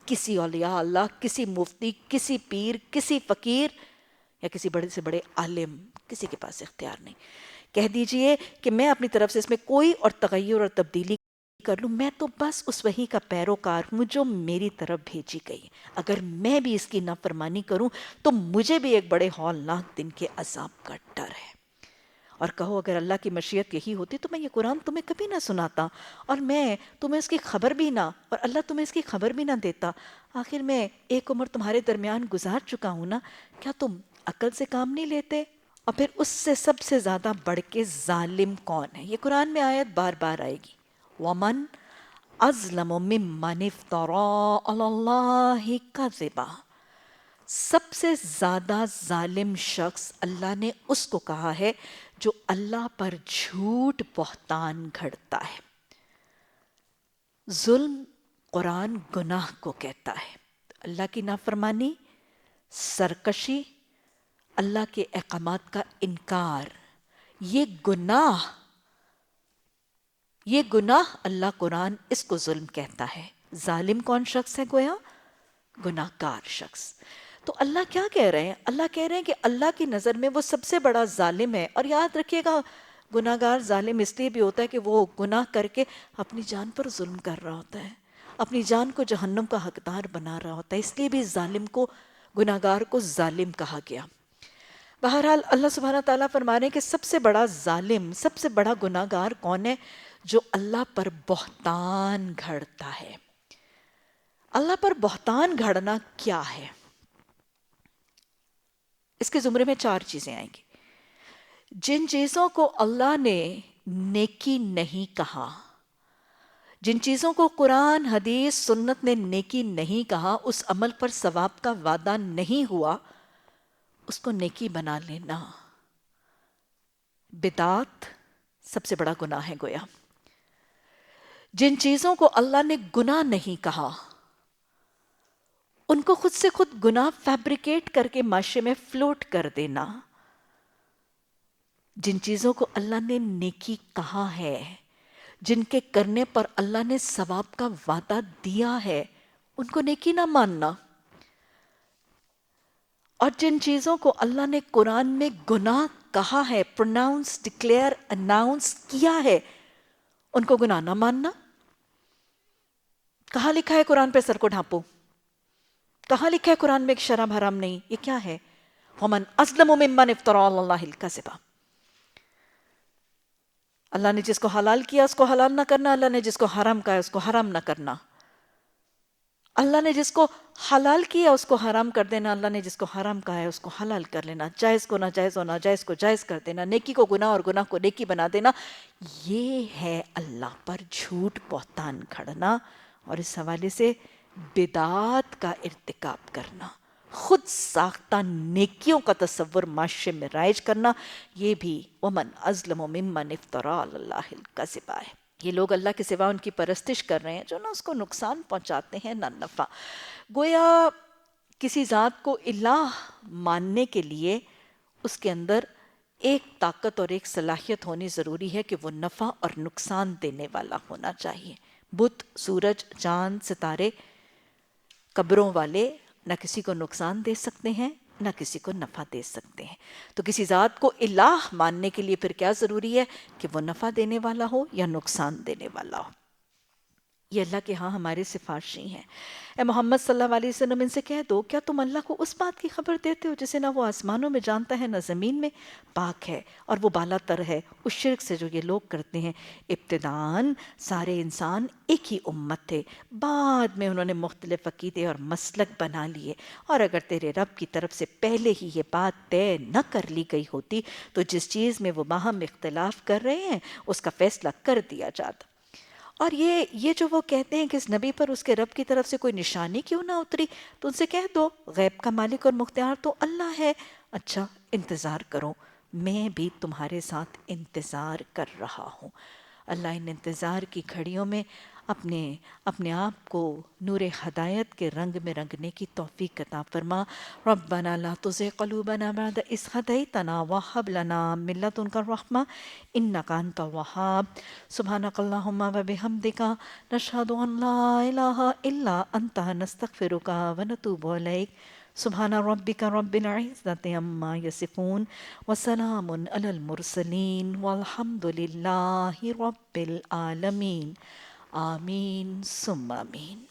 کسی اولیاء اللہ، کسی مفتی، کسی پیر، کسی فقیر یا کسی بڑے سے بڑے عالم، کسی کے پاس اختیار نہیں. کہہ دیجئے کہ میں اپنی طرف سے اس میں کوئی اور تغیر اور تبدیلی کر لوں، میں تو بس اس وحی کا پیروکار ہوں جو میری طرف بھیجی گئی. اگر میں بھی اس کی نافرمانی کروں تو مجھے بھی ایک بڑے ہولناک دن کے عذاب کا ڈر ہے. اور کہو اگر اللہ کی مشیت یہی ہوتی تو میں یہ قرآن تمہیں کبھی نہ سناتا، اور میں تمہیں اس کی خبر بھی نہ، اور اللہ تمہیں اس کی خبر بھی نہ دیتا. آخر میں ایک عمر تمہارے درمیان گزار چکا ہوں نا، کیا تم عقل سے کام نہیں لیتے؟ اور پھر اس سے سب سے زیادہ بڑھ کے ظالم کون ہے؟ یہ قرآن میں آیت بار بار آئے گی. وَمَنْ أَظْلَمُ مِمَّنِ افْتَرَىٰ عَلَى اللَّهِ كَذِبًا. سب سے زیادہ ظالم شخص اللہ نے اس کو کہا ہے جو اللہ پر جھوٹ بہتان گھڑتا ہے. ظلم قرآن گناہ کو کہتا ہے. اللہ کی نافرمانی، سرکشی، اللہ کے احکامات کا انکار، یہ گناہ اللہ قرآن اس کو ظلم کہتا ہے. ظالم کون شخص ہے؟ گویا گناہ گار شخص. تو اللہ کیا کہہ رہے ہیں؟ اللہ کہہ رہے ہیں کہ اللہ کی نظر میں وہ سب سے بڑا ظالم ہے. اور یاد رکھیے گا، گناہ گار ظالم اس لیے بھی ہوتا ہے کہ وہ گناہ کر کے اپنی جان پر ظلم کر رہا ہوتا ہے، اپنی جان کو جہنم کا حقدار بنا رہا ہوتا ہے. اس لیے بھی ظالم کو، گناہ گار کو ظالم کہا گیا. بہرحال اللہ سبحانہ تعالیٰ فرما رہے ہیں کہ سب سے بڑا ظالم، سب سے بڑا گناہ گار کون ہے؟ جو اللہ پر بہتان گھڑتا ہے. اللہ پر بہتان گھڑنا کیا ہے؟ اس کے زمرے میں 4 چیزیں آئیں گی. جن چیزوں کو اللہ نے نیکی نہیں کہا، جن چیزوں کو قرآن، حدیث، سنت نے نیکی نہیں کہا، اس عمل پر ثواب کا وعدہ نہیں ہوا، اس کو نیکی بنا لینا. بدعت سب سے بڑا گناہ ہے گویا. جن چیزوں کو اللہ نے گناہ نہیں کہا، ان کو خود سے خود گناہ فیبریکیٹ کر کے معاشرے میں فلوٹ کر دینا. جن چیزوں کو اللہ نے نیکی کہا ہے، جن کے کرنے پر اللہ نے ثواب کا وعدہ دیا ہے، ان کو نیکی نہ ماننا. اور جن چیزوں کو اللہ نے قرآن میں گناہ کہا ہے، پروناؤنس، ڈکلیئر، اناؤنس کیا ہے، ان کو گناہ نہ ماننا. کہاں لکھا ہے قرآن پہ سر کو ڈھانپو؟ کہاں لکھا ہے قرآن میں کہ شراب حرام نہیں؟ یہ کیا ہے؟ وَمَنْ أَظْلَمُ مِمَّنِ افْتَرَى عَلَى اللَّهِ الْكَذِبَ۔ اللہ نے جس کو حلال کیا اس کو حلال نہ کرنا، اللہ نے جس کو حرام کہا اس کو حرام نہ کرنا، اللہ نے جس کو حلال کیا اس کو حرام کر دینا، اللہ نے جس کو حرام کہا ہے اس کو حلال کر لینا، جائز کو ناجائز اور ناجائز کو جائز کر دینا، نیکی کو گناہ اور گناہ کو نیکی بنا دینا، یہ ہے اللہ پر جھوٹ بہتان کھڑنا، اور اس حوالے سے بدعات کا ارتکاب کرنا، خود ساختہ نیکیوں کا تصور معاشرے میں رائج کرنا، یہ بھی ومن ازلم ممن افترا علی اللہ الکذب ہے۔ یہ لوگ اللہ کے سوا ان کی پرستش کر رہے ہیں جو نہ اس کو نقصان پہنچاتے ہیں نہ نفع۔ گویا کسی ذات کو الہ ماننے کے لیے اس کے اندر ایک طاقت اور ایک صلاحیت ہونی ضروری ہے کہ وہ نفع اور نقصان دینے والا ہونا چاہیے۔ بت، سورج، چاند، ستارے، قبروں والے نہ کسی کو نقصان دے سکتے ہیں نہ کسی کو نفع دے سکتے ہیں۔ تو کسی ذات کو الہ ماننے کے لیے پھر کیا ضروری ہے کہ وہ نفع دینے والا ہو یا نقصان دینے والا ہو۔ یہ اللہ کے ہاں ہمارے سفارشی ہیں۔ اے محمد صلی اللہ علیہ وسلم ان سے کہہ دو کیا تم اللہ کو اس بات کی خبر دیتے ہو جسے نہ وہ آسمانوں میں جانتا ہے نہ زمین میں؟ پاک ہے اور وہ بالا تر ہے اس شرک سے جو یہ لوگ کرتے ہیں۔ ابتداً سارے انسان ایک ہی امت تھے، بعد میں انہوں نے مختلف عقیدے اور مسلک بنا لیے، اور اگر تیرے رب کی طرف سے پہلے ہی یہ بات طے نہ کر لی گئی ہوتی تو جس چیز میں وہ باہم اختلاف کر رہے ہیں اس کا فیصلہ کر دیا جاتا۔ اور یہ جو وہ کہتے ہیں کہ اس نبی پر اس کے رب کی طرف سے کوئی نشانی کیوں نہ اتری، تو ان سے کہہ دو غیب کا مالک اور مختار تو اللہ ہے۔ اچھا انتظار کرو، میں بھی تمہارے ساتھ انتظار کر رہا ہوں۔ اللہ ان انتظار کی گھڑیوں میں اپنے آپ کو نور ہدایت کے رنگ میں رنگنے کی توفیق عطا فرما۔ ربنا لا تزغ قلوبنا بعد إذ هديتنا وهب لنا من لدنك الرحمة إنك أنت الوهاب۔ سبحانك اللهم وبحمدك نشهد أن لا إله إلا أنت نستغفرك ونتوب إليك۔ سبحان ربك رب العزة عما يصفون وسلام على المرسلين والحمد لله رب العالمين۔ آمین ثم آمین۔